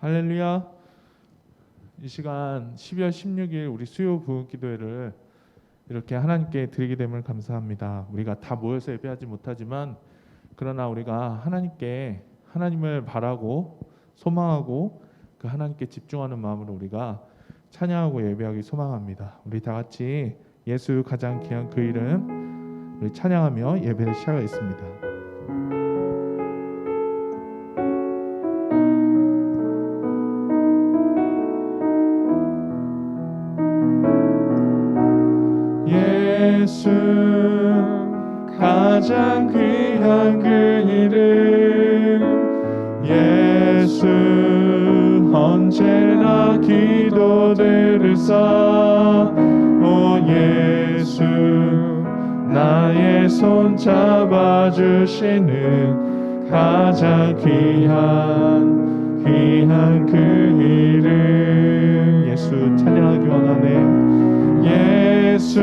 할렐루야. 이 시간 12월 16일 우리 수요 부흥 기도회를 이렇게 하나님께 드리게 됨을 감사합니다. 우리가 다 모여서 예배하지 못하지만 그러나 우리가 하나님께 하나님을 바라고 소망하고 그 하나님께 집중하는 마음으로 우리가 찬양하고 예배하기 소망합니다. 우리 다 같이 예수 가장 귀한 그 이름 우리 찬양하며 예배를 시작하겠습니다. 예수 가장 귀한 그 이름 예수 언제나 기도들을 오 예수 나의 손 잡아주시는 가장 귀한 그 이름 예수 찬양하기 원하네 예수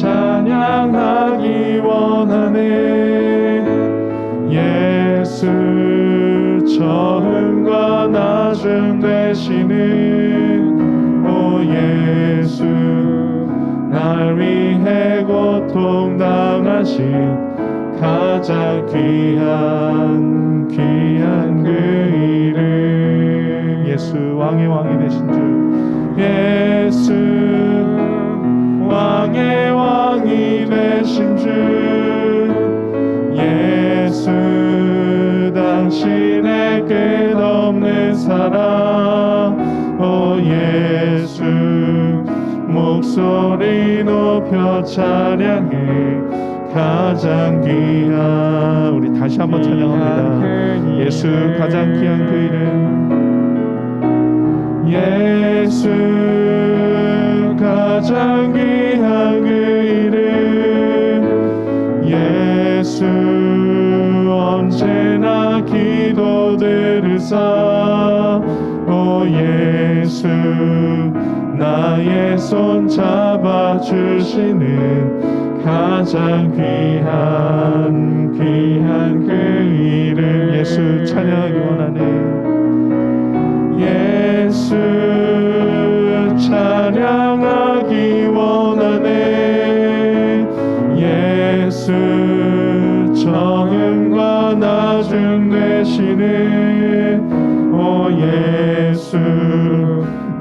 찬양하기 원하네 예수 처음과 나중 되시는 오 예수 날 위해 고통당하신 가장 귀한 그 이름 예수 왕의 왕이 되신 주 예수 왕의 왕이 되신 주 예수 당신의 끝없는 사랑 오 예수 목소리 높여 찬양해 가장 귀한 우리 다시 한번 찬양합니다. 예수 가장 귀한 그 이름 예수 가장 귀한 그 이름 예수 언제나 기도들을 오 예수 나의 손 잡아주시는 가장 귀한 그 이름 예수 찬양하기 원하네 예수 찬양하기 원하네 예수 처음과 나중 되시는 오 예수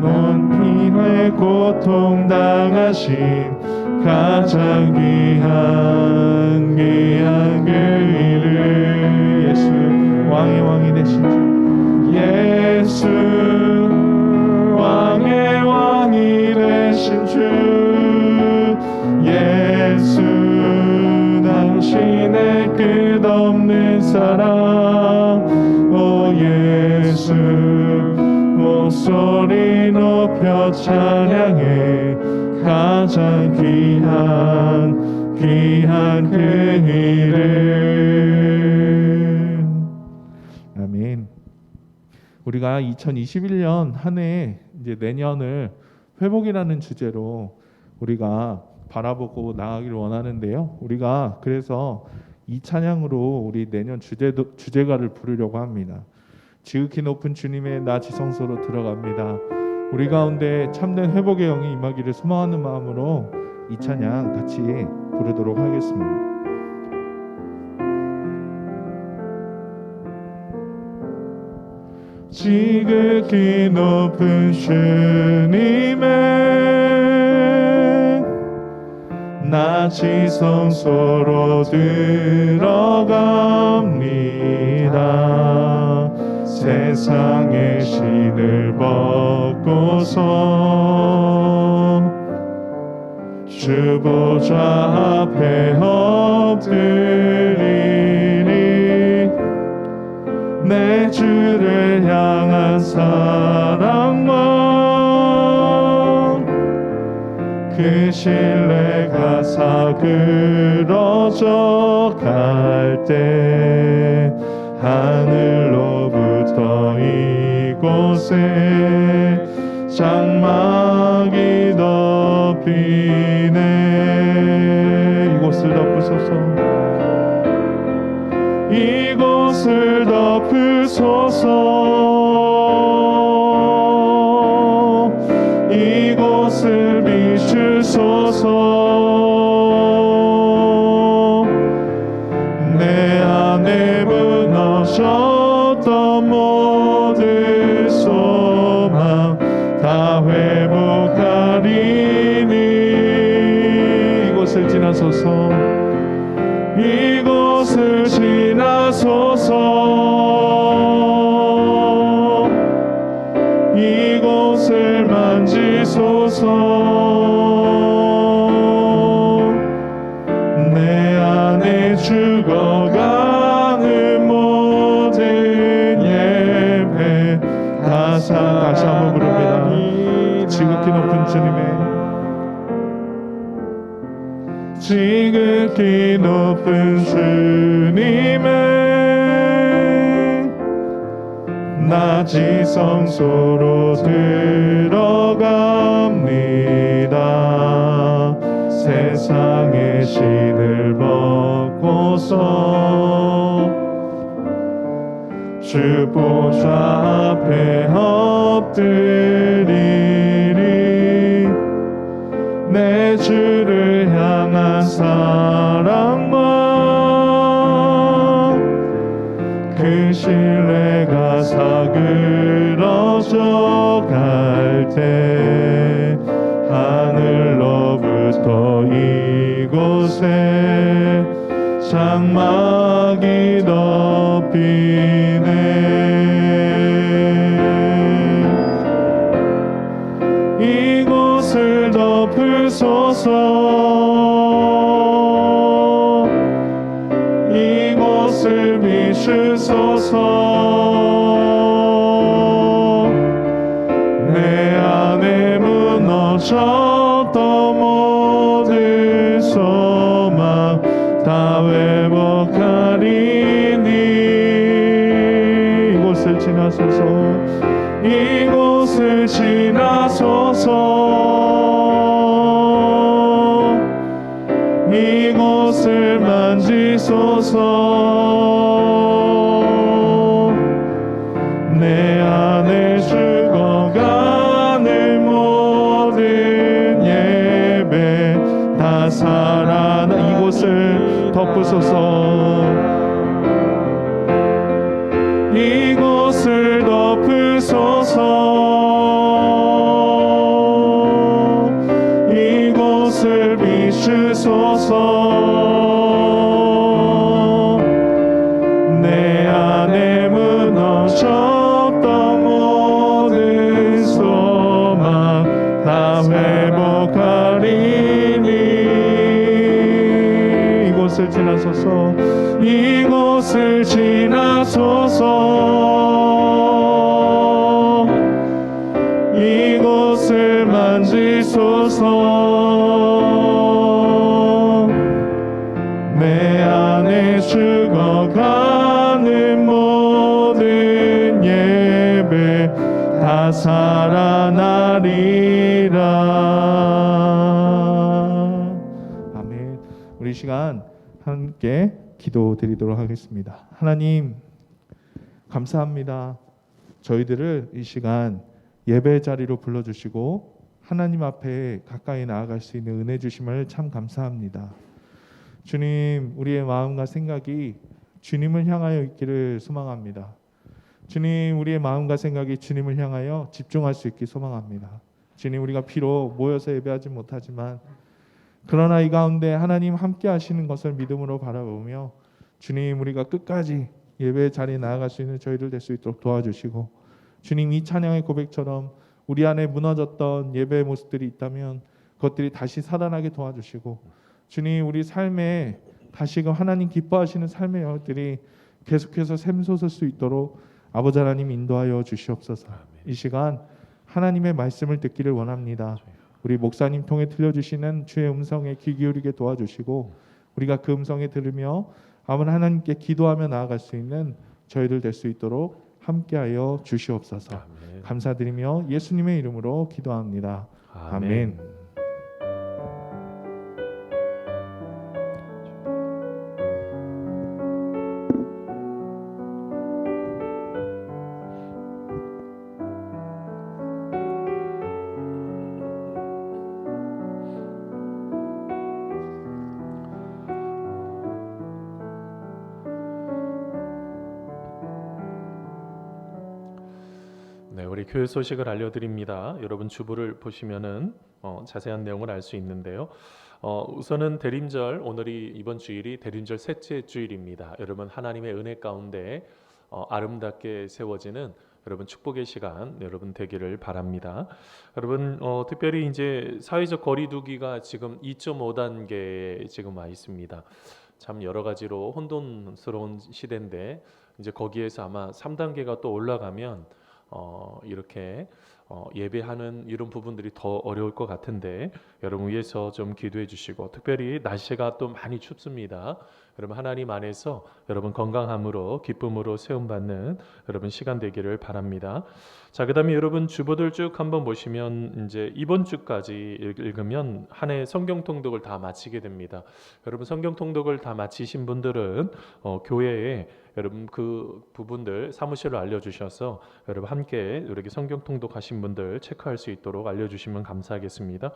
넌 피해 고통당하신 가장 귀한 그 이름 예수 왕의 왕이 되신 주 예수 왕의 왕이 되신 주 예수 당신의 끝없는 사랑 오 예수 목소리 높여 찬양해 가장 귀한 그 이름 아멘. 우리가 2021년 한 해 이제 내년을 회복이라는 주제로 우리가 바라보고 나가기를 원하는데요. 우리가 그래서 이 찬양으로 우리 내년 주제가를 부르려고 합니다. 지극히 높은 주님의 나 지성소로 들어갑니다. 우리 가운데 참된 회복의 영이 임하기를 소망하는 마음으로 이 찬양 같이 부르도록 하겠습니다. 지극히 높은 주님의 나 지성소로 들어갑니다. 세상의 신을 벗고서 주 보좌 앞에 엎드리니 내 주를 향한 사랑과 그 신뢰가 사그러져 갈 때 하늘로부터 이곳에 장막이 덮이네 이곳을 덮으소서 이곳을 덮으소서 주셔서 이곳을 지나소서 이곳을 만지소서 내 안에 죽어가는 모든 예배 다시 한번 부릅니다. 지극히 높은 주님의 지극히 높은 주님의 낮이 성소로 들어갑니다. 세상의 신을 벗고서 주 보좌 앞에 엎드리리. 내 주를 향한 사랑과 그 신뢰가 사그러져 갈 때 하늘로부터 이곳에 장막이 덮이네. 이곳을 덮으소서 이곳을 비추소서 내 안에 무너졌던 모든 소망 다 회복하리니. 이곳을 지나소서 이곳을 지나소서 이곳을 만지소서 내 안에 죽어가는 모든 예배 다 살아나. 이곳을 덮으소서 이곳을 덮으소서 이곳을 비추소서 내 안에 무너졌던 모든 소망 다 회복하리니. 이곳을 지나소서 이곳을 지나소서 이곳을 만지소서 내 안에 죽어가는 모든 예배 다 살아나리라. 아멘. 우리 시간 함께 기도드리도록 하겠습니다. 하나님 감사합니다. 저희들을 이 시간 예배 자리로 불러주시고 하나님 앞에 가까이 나아갈 수 있는 은혜 주심을 참 감사합니다. 주님, 우리의 마음과 생각이 주님을 향하여 있기를 소망합니다. 주님, 우리의 마음과 생각이 주님을 향하여 집중할 수 있기 소망합니다. 주님, 우리가 비록 모여서 예배하지 못하지만 그러나 이 가운데 하나님 함께 하시는 것을 믿음으로 바라보며 주님, 우리가 끝까지 예배 자리에 나아갈 수 있는 저희들 될 수 있도록 도와주시고 주님, 이 찬양의 고백처럼 우리 안에 무너졌던 예배의 모습들이 있다면 그것들이 다시 살아나게 도와주시고 주님, 우리 삶에 다시금 하나님 기뻐하시는 삶의 영역들이 계속해서 샘솟을 수 있도록 아버지 하나님 인도하여 주시옵소서. 이 시간 하나님의 말씀을 듣기를 원합니다. 우리 목사님 통해 들려주시는 주의 음성에 귀 기울이게 도와주시고 우리가 그 음성에 들으며 아버지 하나님께 기도하며 나아갈 수 있는 저희들 될 수 있도록 함께하여 주시옵소서. 아멘. 감사드리며 예수님의 이름으로 기도합니다. 아멘. 네, 우리 교회 소식을 알려드립니다. 여러분 주보를 보시면은 자세한 내용을 알 수 있는데요. 우선은 대림절, 오늘이 이번 주일이 대림절 셋째 주일입니다. 여러분 하나님의 은혜 가운데 아름답게 세워지는 여러분 축복의 시간 여러분 되기를 바랍니다. 여러분 특별히 이제 사회적 거리두기가 지금 2.5단계에 지금 와 있습니다. 참 여러 가지로 혼돈스러운 시대인데 이제 거기에서 아마 3단계가 또 올라가면 이렇게 예배하는 이런 부분들이 더 어려울 것 같은데 여러분 위해서 좀 기도해 주시고 특별히 날씨가 또 많이 춥습니다. 여러분 하나님 안에서 여러분 건강함으로 기쁨으로 세움받는 여러분 시간 되기를 바랍니다. 자, 그다음에 여러분 주보들 쭉 한번 보시면 이제 이번 주까지 읽으면 한 해 성경 통독을 다 마치게 됩니다. 여러분 성경 통독을 다 마치신 분들은 교회에 여러분 그 부분들 사무실로 알려주셔서 여러분 함께 이렇게 성경 통독하신 분들 체크할 수 있도록 알려주시면 감사하겠습니다.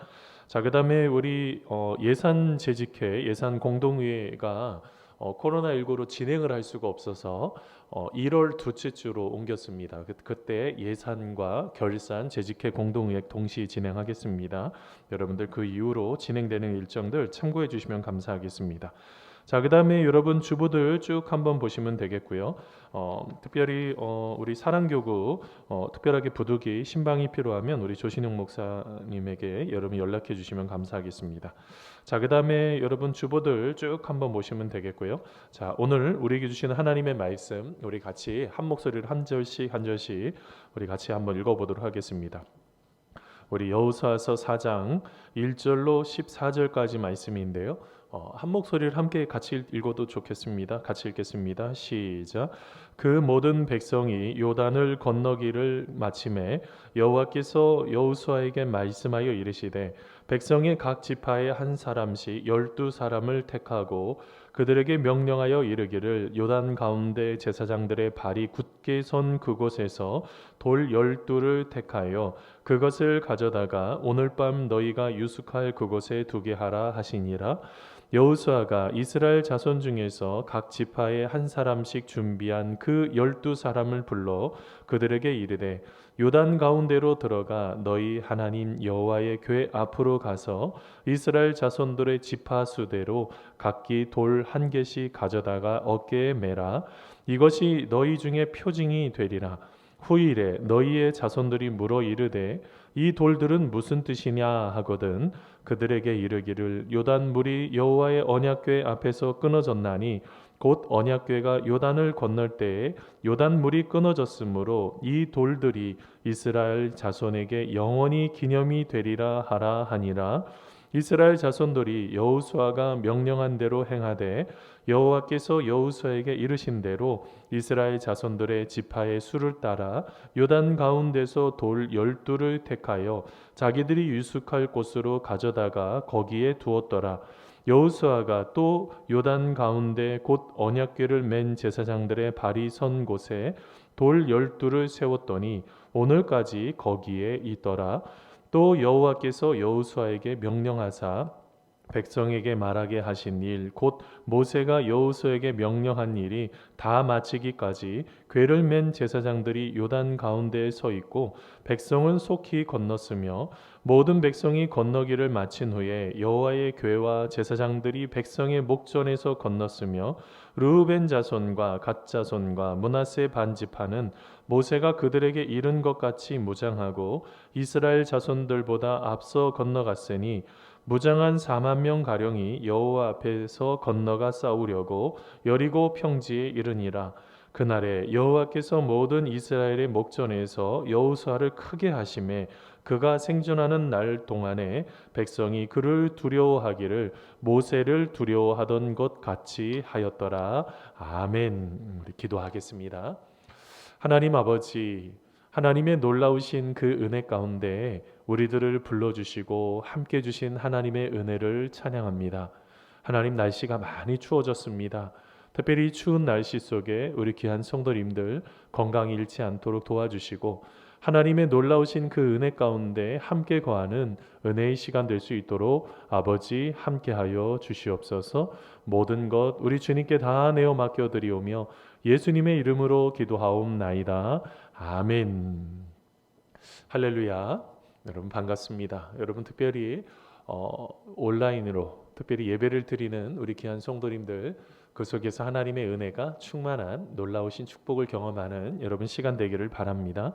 자, 그다음에 우리 예산 재직회 예산 공동회가 코로나19로 진행을 할 수가 없어서 1월 둘째 주로 옮겼습니다. 그때 예산과 결산, 재직회 공동의회 동시 진행하겠습니다. 여러분들 그 이후로 진행되는 일정들 참고해 주시면 감사하겠습니다. 자, 그다음에 여러분 주보들 쭉 한번 보시면 되겠고요. 특별히 우리 사랑교구 특별하게 부득이 신방이 필요하면 우리 조신용 목사님에게 여러분 연락해 주시면 감사하겠습니다. 자, 그다음에 여러분 주보들 쭉 한번 보시면 되겠고요. 자, 오늘 우리에게 주시는 하나님의 말씀 우리 같이 한 목소리로 한 절씩 한 절씩 우리 같이 한번 읽어보도록 하겠습니다. 우리 여호수아서 4장 1절로 14절까지 말씀인데요. 한 목소리를 함께 같이 읽어도 좋겠습니다. 같이 읽겠습니다. 시작. 그 모든 백성이 요단을 건너기를 마침에 여호와께서 여호수아에게 말씀하여 이르시되 백성의 각 지파에 한 사람씩 12사람을 택하고 그들에게 명령하여 이르기를 요단 가운데 제사장들의 발이 굳게 선 그곳에서 돌 12를 택하여 그것을 가져다가 오늘 밤 너희가 유숙할 그곳에 두게 하라 하시니라. 여호수아가 이스라엘 자손 중에서 각 지파에 한 사람씩 준비한 그 12사람을 불러 그들에게 이르되 요단 가운데로 들어가 너희 하나님 여호와의 궤 앞으로 가서 이스라엘 자손들의 지파 수대로 각기 돌 한 개씩 가져다가 어깨에 매라. 이것이 너희 중에 표징이 되리라. 후일에 너희의 자손들이 물어 이르되 이 돌들은 무슨 뜻이냐 하거든 그들에게 이르기를 요단 물이 여호와의 언약궤 앞에서 끊어졌나니 곧 언약궤가 요단을 건널 때에 요단 물이 끊어졌으므로 이 돌들이 이스라엘 자손에게 영원히 기념이 되리라 하라 하니라. 이스라엘 자손들이 여호수아가 명령한 대로 행하되 여호와께서 여호수아에게 이르신 대로 이스라엘 자손들의 지파의 수를 따라 요단 가운데서 돌 12를 택하여 자기들이 유숙할 곳으로 가져다가 거기에 두었더라. 여호수아가 또 요단 가운데 곧 언약궤를 맨 제사장들의 발이 선 곳에 돌 12를 세웠더니 오늘까지 거기에 있더라. 또 여호와께서 여호수아에게 명령하사 백성에게 말하게 하신 일 곧 모세가 여호수아에게 명령한 일이 다 마치기까지 궤를 맨 제사장들이 요단 가운데에 서 있고 백성은 속히 건넜으며 모든 백성이 건너기를 마친 후에 여호와의 궤와 제사장들이 백성의 목전에서 건넜으며 르우벤 자손과 갓 자손과 므낫세 반지파는 모세가 그들에게 이른 것 같이 무장하고 이스라엘 자손들보다 앞서 건너갔으니 무장한 4만 명 가량이 여호와 앞에서 건너가 싸우려고 여리고 평지에 이르니라. 그날에 여호와께서 모든 이스라엘의 목전에서 여호수아를 크게 하심에 그가 생존하는 날 동안에 백성이 그를 두려워하기를 모세를 두려워하던 것 같이 하였더라. 아멘. 우리 기도하겠습니다. 하나님 아버지, 하나님의 놀라우신 그 은혜 가운데 우리들을 불러주시고 함께 주신 하나님의 은혜를 찬양합니다. 하나님 날씨가 많이 추워졌습니다. 특별히 추운 날씨 속에 우리 귀한 성도님들 건강 잃지 않도록 도와주시고 하나님의 놀라우신 그 은혜 가운데 함께 거하는 은혜의 시간 될 수 있도록 아버지 함께하여 주시옵소서. 모든 것 우리 주님께 다 내어 맡겨드리오며 예수님의 이름으로 기도하옵나이다. 아멘. 할렐루야. 여러분 반갑습니다. 여러분 특별히 온라인으로 특별히 예배를 드리는 우리 귀한 성도님들 그 속에서 하나님의 은혜가 충만한 놀라우신 축복을 경험하는 여러분 시간 되기를 바랍니다.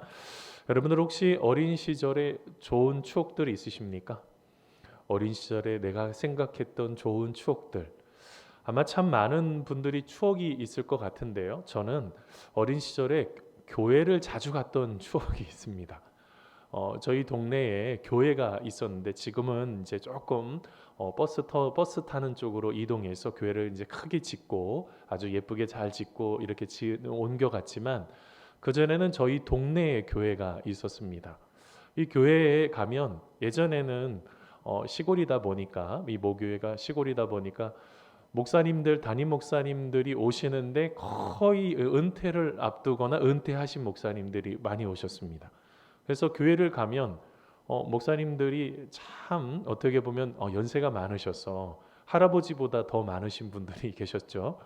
여러분들 혹시 어린 시절에 좋은 추억들이 있으십니까? 어린 시절에 내가 생각했던 좋은 추억들 아마 참 많은 분들이 추억이 있을 것 같은데요. 저는 어린 시절에 교회를 자주 갔던 추억이 있습니다. 저희 동네에 교회가 있었는데 지금은 이제 조금 버스 타는 쪽으로 이동해서 교회를 이제 크게 짓고 아주 예쁘게 잘 짓고 이렇게 옮겨갔지만 그 전에는 저희 동네에 교회가 있었습니다. 이 교회에 가면 예전에는 시골이다 보니까 이 모교회가 시골이다 보니까 목사님들 담임 목사님들이 오시는데 거의 은퇴를 앞두거나 은퇴하신 목사님들이 많이 오셨습니다. 그래서 교회를 가면 목사님들이 참 어떻게 보면 연세가 많으셔서 할아버지보다 더 많으신 분들이 계셨죠.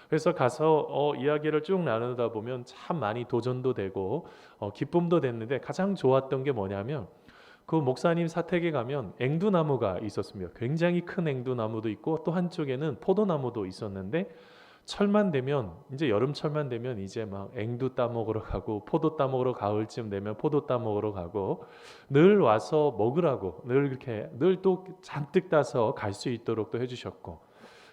그래서 가서 이야기를 쭉 나누다 보면 참 많이 도전도 되고 기쁨도 됐는데 가장 좋았던 게 뭐냐면 그 목사님 사택에 가면 앵두나무가 있었습니다. 굉장히 큰 앵두나무도 있고 또 한쪽에는 포도나무도 있었는데 철만 되면 이제 여름철만 되면 이제 막 앵두 따먹으러 가고 포도 따먹으러 가을쯤 되면 포도 따먹으러 가고 늘 와서 먹으라고 늘 이렇게 늘 또 잔뜩 따서 갈 수 있도록 또 해주셨고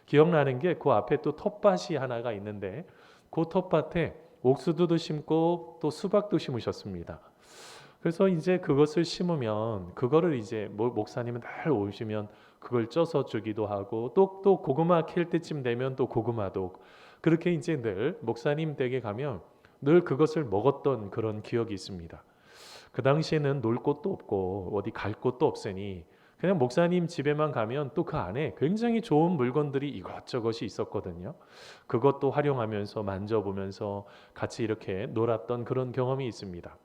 기억나는 게 그 앞에 또 텃밭이 하나가 있는데 그 텃밭에 옥수수도 심고 또 수박도 심으셨습니다. 그래서 이제 그것을 심으면 그거를 이제 목사님은 늘 오시면 그걸 쪄서 주기도 하고 또 고구마 캘 때쯤 되면 또 고구마도 그렇게 이제 늘 목사님 댁에 가면 늘 그것을 먹었던 그런 기억이 있습니다. 그 당시에는 놀 곳도 없고 어디 갈 곳도 없으니 그냥 목사님 집에만 가면 또 그 안에 굉장히 좋은 물건들이 이것저것이 있었거든요. 그것도 활용하면서 만져보면서 같이 이렇게 놀았던 그런 경험이 있습니다.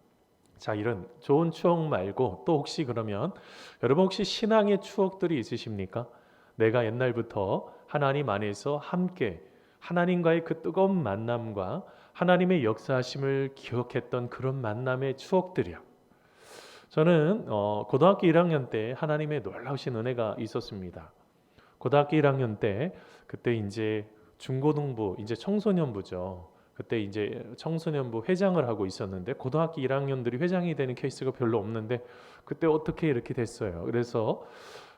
자, 이런 좋은 추억 말고 또 혹시 그러면 여러분 혹시 신앙의 추억들이 있으십니까? 내가 옛날부터 하나님 안에서 함께 하나님과의 그 뜨거운 만남과 하나님의 역사하심을 기억했던 그런 만남의 추억들이요. 저는 고등학교 1학년 때 하나님의 놀라우신 은혜가 있었습니다. 고등학교 1학년 때 그때 이제 중고등부 이제 청소년부죠. 그때 이제 청소년부 회장을 하고 있었는데 고등학교 1학년들이 회장이 되는 케이스가 별로 없는데 그때 어떻게 이렇게 됐어요. 그래서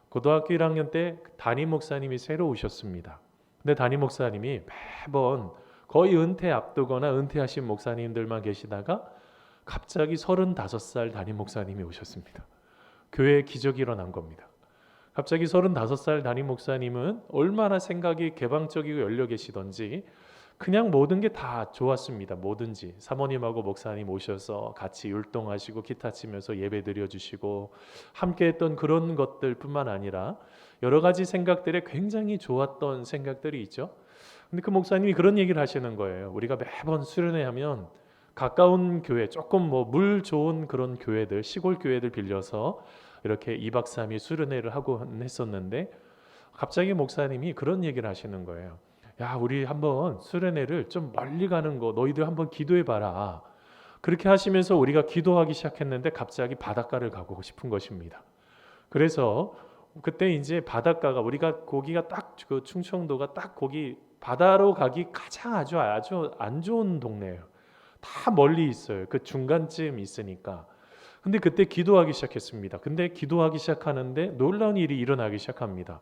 고등학교 1학년 때 담임 목사님이 새로 오셨습니다. 근데 담임 목사님이 매번 거의 은퇴 앞두거나 은퇴하신 목사님들만 계시다가 갑자기 35살 담임 목사님이 오셨습니다. 교회에 기적이 일어난 겁니다. 갑자기 35살 담임 목사님은 얼마나 생각이 개방적이고 열려 계시던지 그냥 모든 게 다 좋았습니다. 뭐든지 사모님하고 목사님 오셔서 같이 율동하시고 기타 치면서 예배 드려주시고 함께했던 그런 것들뿐만 아니라 여러 가지 생각들에 굉장히 좋았던 생각들이 있죠. 근데 그 목사님이 그런 얘기를 하시는 거예요. 우리가 매번 수련회 하면 가까운 교회 조금 뭐 물 좋은 그런 교회들 시골 교회들 빌려서 이렇게 2박 3일 수련회를 하고 했었는데 갑자기 목사님이 그런 얘기를 하시는 거예요. 야, 우리 한번 수련회를 좀 멀리 가는 거 너희들 한번 기도해 봐라. 그렇게 하시면서 우리가 기도하기 시작했는데 갑자기 바닷가를 가고 싶은 것입니다. 그래서 그때 이제 바닷가가 우리가 거기가 딱 그 충청도가 딱 거기 바다로 가기 가장 아주 안 좋은 동네예요. 다 멀리 있어요. 그 중간쯤 있으니까. 근데 그때 기도하기 시작했습니다. 근데 기도하기 시작하는데 놀라운 일이 일어나기 시작합니다.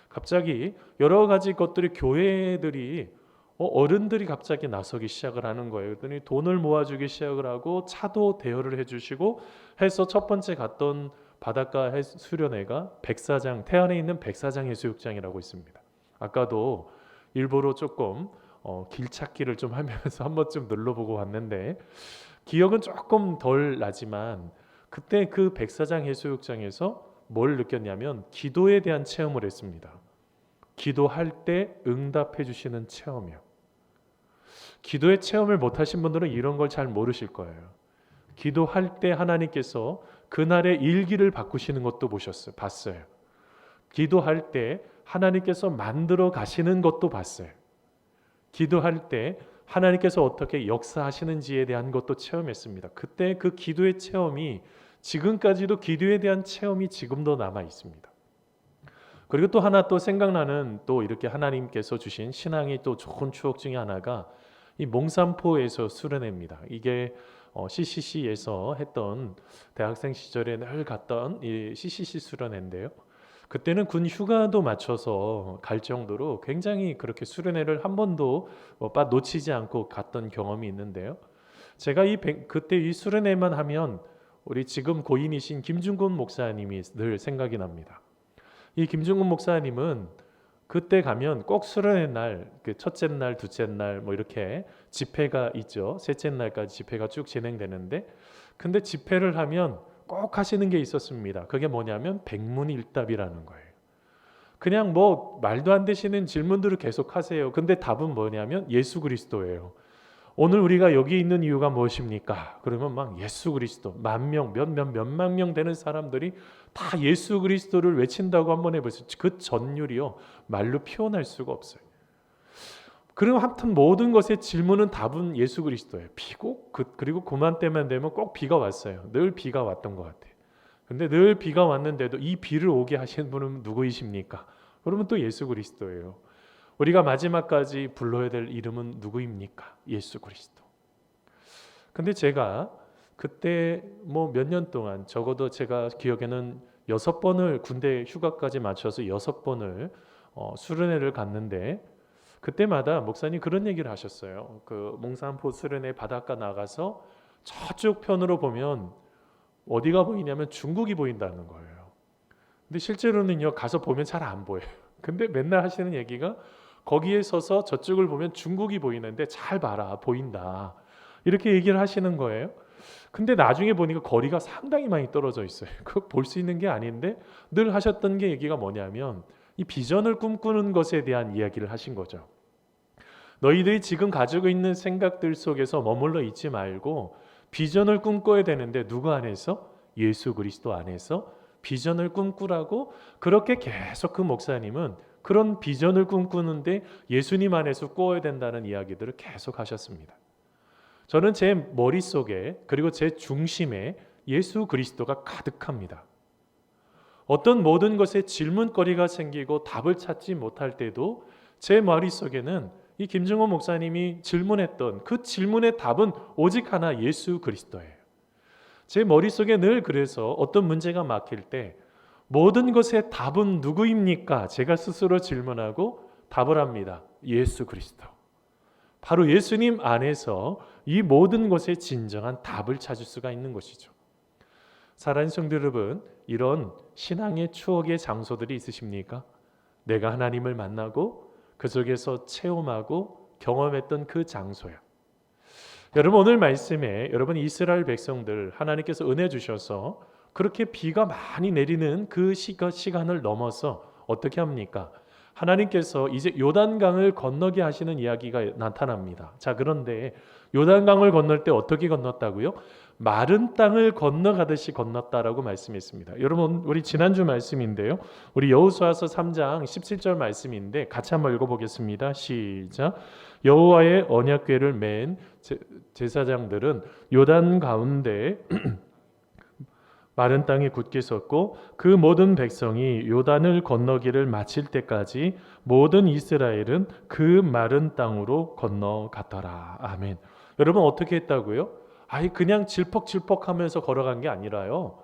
갑자기 여러 가지 것들이 교회들이 어른들이 갑자기 나서기 시작을 하는 거예요. 그랬더니 돈을 모아주기 시작을 하고 차도 대여를 해주시고 해서 첫 번째 갔던 바닷가 수련회가 백사장 태안에 있는 백사장 해수욕장이라고 있습니다. 아까도 일부러 조금 길 찾기를 좀 하면서 한 번쯤 눌러보고 왔는데 기억은 조금 덜 나지만 그때 그 백사장 해수욕장에서 뭘 느꼈냐면 기도에 대한 체험을 했습니다. 기도할 때 응답해 주시는 체험이요. 기도의 체험을 못 하신 분들은 이런 걸 잘 모르실 거예요. 기도할 때 하나님께서 그날의 일기를 바꾸시는 것도 봤어요. 기도할 때 하나님께서 만들어 가시는 것도 봤어요. 기도할 때 하나님께서 어떻게 역사하시는지에 대한 것도 체험했습니다. 그때 그 기도의 체험이 지금까지도 기도에 대한 체험이 지금도 남아 있습니다. 그리고 또 하나 또 생각나는 또 이렇게 하나님께서 주신 신앙의 또 좋은 추억 중에 하나가 이 몽산포에서 수련회입니다. 이게 CCC에서 했던 대학생 시절에 늘 갔던 이 CCC 수련회인데요. 그때는 군 휴가도 맞춰서 갈 정도로 굉장히 그렇게 수련회를 한 번도 놓치지 않고 갔던 경험이 있는데요. 제가 그때 이 수련회만 하면 우리 지금 고인이신 김중곤 목사님이 늘 생각이 납니다. 이 김중곤 목사님은 그때 가면 꼭 수련회 날, 그 첫째 날, 둘째 날 뭐 이렇게 집회가 있죠. 셋째 날까지 집회가 쭉 진행되는데, 근데 집회를 하면 꼭 하시는 게 있었습니다. 그게 뭐냐면 백문일답이라는 거예요. 그냥 뭐 말도 안 되시는 질문들을 계속 하세요. 근데 답은 뭐냐면 예수 그리스도예요. 오늘 우리가 여기 있는 이유가 무엇입니까? 그러면 막 예수 그리스도, 만 명, 몇만 명 되는 사람들이 다 예수 그리스도를 외친다고 한번 해보세요. 그 전율이요, 말로 표현할 수가 없어요. 그리고 하여튼 모든 것의 질문은 답은 예수 그리스도예요. 비고 그리고 그맘때만 되면 꼭 비가 왔어요. 늘 비가 왔던 것 같아요. 근데 늘 비가 왔는데도 이 비를 오게 하신 분은 누구이십니까? 그러면 또 예수 그리스도예요. 우리가 마지막까지 불러야 될 이름은 누구입니까? 예수 그리스도. 근데 제가 그때 뭐 몇 년 동안, 적어도 제가 기억에는 6번을 군대 휴가까지 맞춰서 6번을 수련회를 갔는데, 그때마다 목사님 그런 얘기를 하셨어요. 그 몽산포 수련회 바닷가 나가서 저쪽 편으로 보면 어디가 보이냐면 중국이 보인다는 거예요. 근데 실제로는요, 가서 보면 잘 안 보여요. 근데 맨날 하시는 얘기가 거기에 서서 저쪽을 보면 중국이 보이는데 잘 봐라, 보인다, 이렇게 얘기를 하시는 거예요. 근데 나중에 보니까 거리가 상당히 많이 떨어져 있어요. 그거 볼 수 있는 게 아닌데 늘 하셨던 게 얘기가 뭐냐면 이 비전을 꿈꾸는 것에 대한 이야기를 하신 거죠. 너희들이 지금 가지고 있는 생각들 속에서 머물러 있지 말고 비전을 꿈꿔야 되는데 누구 안에서? 예수 그리스도 안에서 비전을 꿈꾸라고. 그렇게 계속 그 목사님은 그런 비전을 꿈꾸는데 예수님 안에서 꾸어야 된다는 이야기들을 계속 하셨습니다. 저는 제 머릿속에, 그리고 제 중심에 예수 그리스도가 가득합니다. 어떤 모든 것에 질문거리가 생기고 답을 찾지 못할 때도 제 머릿속에는 이 김중호 목사님이 질문했던 그 질문의 답은 오직 하나, 예수 그리스도예요. 제 머릿속에 늘 그래서 어떤 문제가 막힐 때 모든 것의 답은 누구입니까? 제가 스스로 질문하고 답을 합니다. 예수 그리스도. 바로 예수님 안에서 이 모든 것의 진정한 답을 찾을 수가 있는 것이죠. 사랑하는 성도 여러분, 이런 신앙의 추억의 장소들이 있으십니까? 내가 하나님을 만나고 그 속에서 체험하고 경험했던 그 장소야. 여러분, 오늘 말씀에 여러분 이스라엘 백성들 하나님께서 은혜 주셔서 그렇게 비가 많이 내리는 그 시간을 넘어서 어떻게 합니까? 하나님께서 이제 요단강을 건너게 하시는 이야기가 나타납니다. 자, 그런데 요단강을 건널 때 어떻게 건넜다고요? 마른 땅을 건너가듯이 건넜다라고 말씀했습니다. 여러분, 우리 지난주 말씀인데요. 우리 여호수아서 3장 17절 말씀인데 같이 한번 읽어보겠습니다. 시작. 여호와의 언약궤를 맨 제사장들은 요단 가운데 마른 땅에 굳게 섰고 그 모든 백성이 요단을 건너기를 마칠 때까지 모든 이스라엘은 그 마른 땅으로 건너갔더라. 아멘. 여러분, 어떻게 했다고요? 그냥 질퍽질퍽하면서 걸어간 게 아니라요,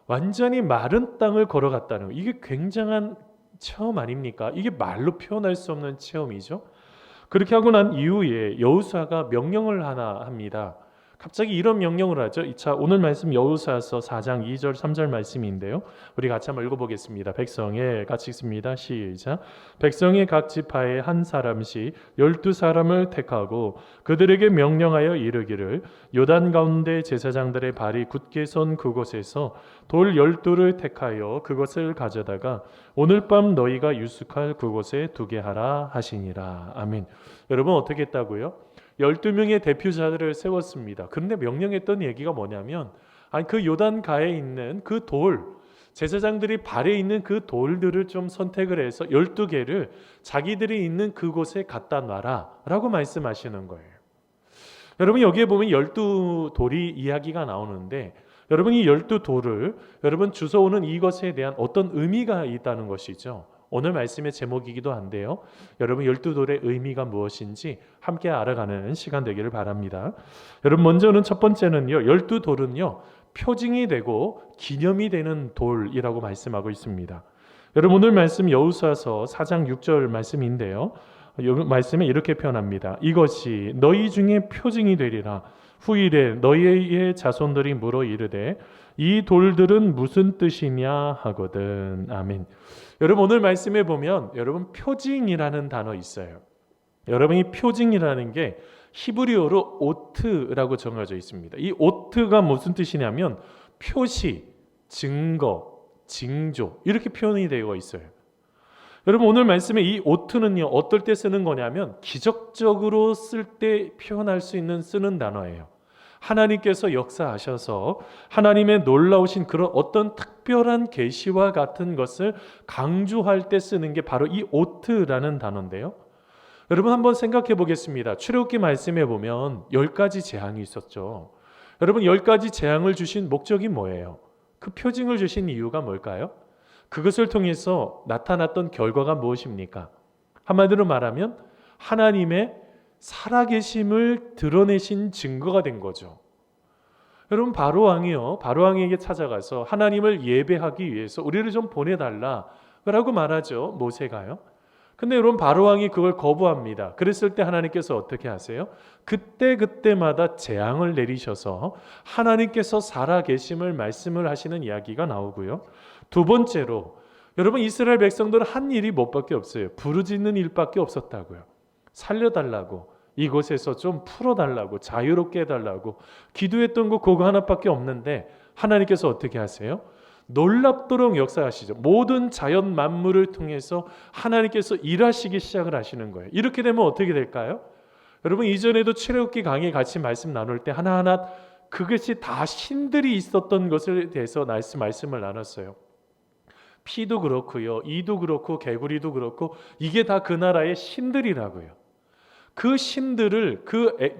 완전히 마른 땅을 걸어갔다는 거. 이게 굉장한 체험 아닙니까? 이게 말로 표현할 수 없는 체험이죠. 그렇게 하고 난 이후에 여호수아가 명령을 하나 합니다. 갑자기 이런 명령을 하죠. 자, 오늘 말씀 여호수아서 4장 2절 3절 말씀인데요. 우리 같이 한번 읽어보겠습니다. 백성의 같이 읽습니다. 시작. 백성의 각 지파에 한 사람씩 12사람을 택하고 그들에게 명령하여 이르기를 요단 가운데 제사장들의 발이 굳게 선 그곳에서 돌 12를 택하여 그것을 가져다가 오늘 밤 너희가 유숙할 그곳에 두게 하라 하시니라. 아멘. 여러분, 어떻게 했다고요? 12명의 대표자들을 세웠습니다. 그런데 명령했던 얘기가 뭐냐면 그 요단가에 있는 그 돌, 제사장들이 발에 있는 그 돌들을 좀 선택을 해서 12개를 자기들이 있는 그곳에 갖다 놔라 라고 말씀하시는 거예요. 여러분, 여기에 보면 12돌이 이야기가 나오는데 여러분, 이 12돌을 여러분 주워오는 이것에 대한 어떤 의미가 있다는 것이죠. 오늘 말씀의 제목이기도 한데요. 여러분 12돌의 의미가 무엇인지 함께 알아가는 시간 되기를 바랍니다. 여러분 먼저는 첫 번째는요. 12돌은요. 표징이 되고 기념이 되는 돌이라고 말씀하고 있습니다. 여러분 오늘 말씀 여호수아서 4장 6절 말씀인데요. 말씀에 이렇게 표현합니다. 이것이 너희 중에 표징이 되리라. 후일에 너희의 자손들이 물어 이르되 이 돌들은 무슨 뜻이냐 하거든. 아멘. 여러분 오늘 말씀에 보면 여러분 표징이라는 단어 있어요. 여러분 이 표징이라는 게 히브리어로 오트라고 정해져 있습니다. 이 오트가 무슨 뜻이냐면 표시, 증거, 징조 이렇게 표현이 되어 있어요. 여러분 오늘 말씀에 이 오트는요 어떨 때 쓰는 거냐면 기적적으로 쓸 때 표현할 수 있는 쓰는 단어예요. 하나님께서 역사하셔서 하나님의 놀라우신 그런 어떤 특별한 계시와 같은 것을 강조할 때 쓰는 게 바로 이 오트라는 단어인데요. 여러분 한번 생각해 보겠습니다. 출애굽기 말씀에 보면 10가지 재앙이 있었죠. 여러분 10가지 재앙을 주신 목적이 뭐예요? 그 표징을 주신 이유가 뭘까요? 그것을 통해서 나타났던 결과가 무엇입니까? 한마디로 말하면 하나님의 살아계심을 드러내신 증거가 된 거죠. 여러분 바로왕이요. 바로왕에게 찾아가서 하나님을 예배하기 위해서 우리를 좀 보내달라라고 말하죠. 모세가요. 근데 여러분 바로왕이 그걸 거부합니다. 그랬을 때 하나님께서 어떻게 하세요? 그때마다 재앙을 내리셔서 하나님께서 살아계심을 말씀을 하시는 이야기가 나오고요. 두 번째로 여러분 이스라엘 백성들은 한 일이 뭐밖에 없어요. 부르짖는 일밖에 없었다고요. 살려달라고, 이곳에서 좀 풀어달라고, 자유롭게 해달라고 기도했던 거 그거 하나밖에 없는데 하나님께서 어떻게 하세요? 놀랍도록 역사하시죠. 모든 자연 만물을 통해서 하나님께서 일하시기 시작을 하시는 거예요. 이렇게 되면 어떻게 될까요? 여러분 이전에도 출애굽기 강의 같이 말씀 나눌 때 하나하나 그것이 다 신들이 있었던 것에 대해서 말씀을 나눴어요. 피도 그렇고요, 이도 그렇고 개구리도 그렇고 이게 다 그 나라의 신들이라고요. 그 신들을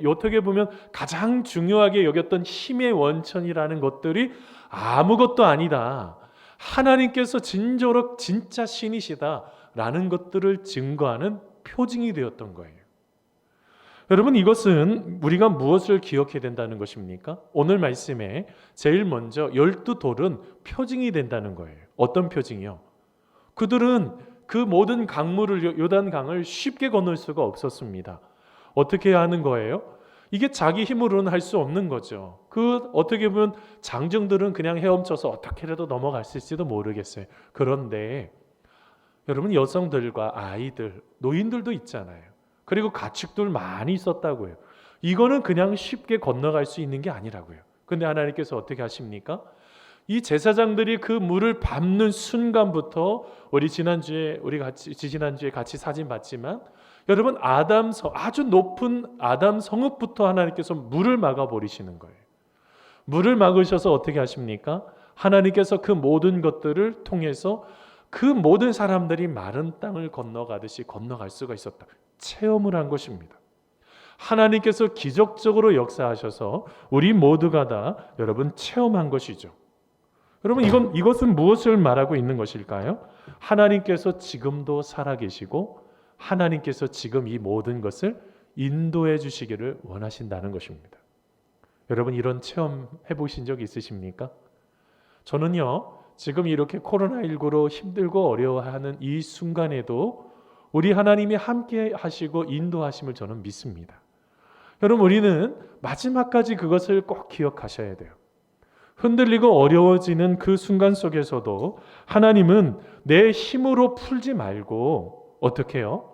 어떻게 보면 가장 중요하게 여겼던 힘의 원천이라는 것들이 아무것도 아니다. 하나님께서 진정으로 진짜 신이시다라는 것들을 증거하는 표징이 되었던 거예요. 여러분 이것은 우리가 무엇을 기억해야 된다는 것입니까? 오늘 말씀에 제일 먼저 12돌은 표징이 된다는 거예요. 어떤 표징이요? 그들은 그 모든 강물을 요단강을 쉽게 건널 수가 없었습니다. 어떻게 하는 거예요? 이게 자기 힘으로는 할 수 없는 거죠. 어떻게 보면 장정들은 그냥 헤엄쳐서 어떻게라도 넘어갔을지도 모르겠어요. 그런데 여러분 여성들과 아이들, 노인들도 있잖아요. 그리고 가축들 많이 있었다고요. 이거는 그냥 쉽게 건너갈 수 있는 게 아니라고요. 근데 하나님께서 어떻게 하십니까? 이 제사장들이 그 물을 밟는 순간부터 지지난주에 같이 사진 봤지만 여러분 아주 높은 아담 성읍부터 하나님께서 물을 막아 버리시는 거예요. 물을 막으셔서 어떻게 하십니까? 하나님께서 그 모든 것들을 통해서 그 모든 사람들이 마른 땅을 건너가듯이 건너갈 수가 있었다. 체험을 한 것입니다. 하나님께서 기적적으로 역사하셔서 우리 모두가 다 여러분 체험한 것이죠. 여러분 이것은 무엇을 말하고 있는 것일까요? 하나님께서 지금도 살아계시고 하나님께서 지금 이 모든 것을 인도해 주시기를 원하신다는 것입니다. 여러분 이런 체험 해보신 적 있으십니까? 저는요 지금 이렇게 코로나19로 힘들고 어려워하는 이 순간에도 우리 하나님이 함께 하시고 인도하심을 저는 믿습니다. 여러분 우리는 마지막까지 그것을 꼭 기억하셔야 돼요. 흔들리고 어려워지는 그 순간 속에서도 하나님은 내 힘으로 풀지 말고 어떻게 해요?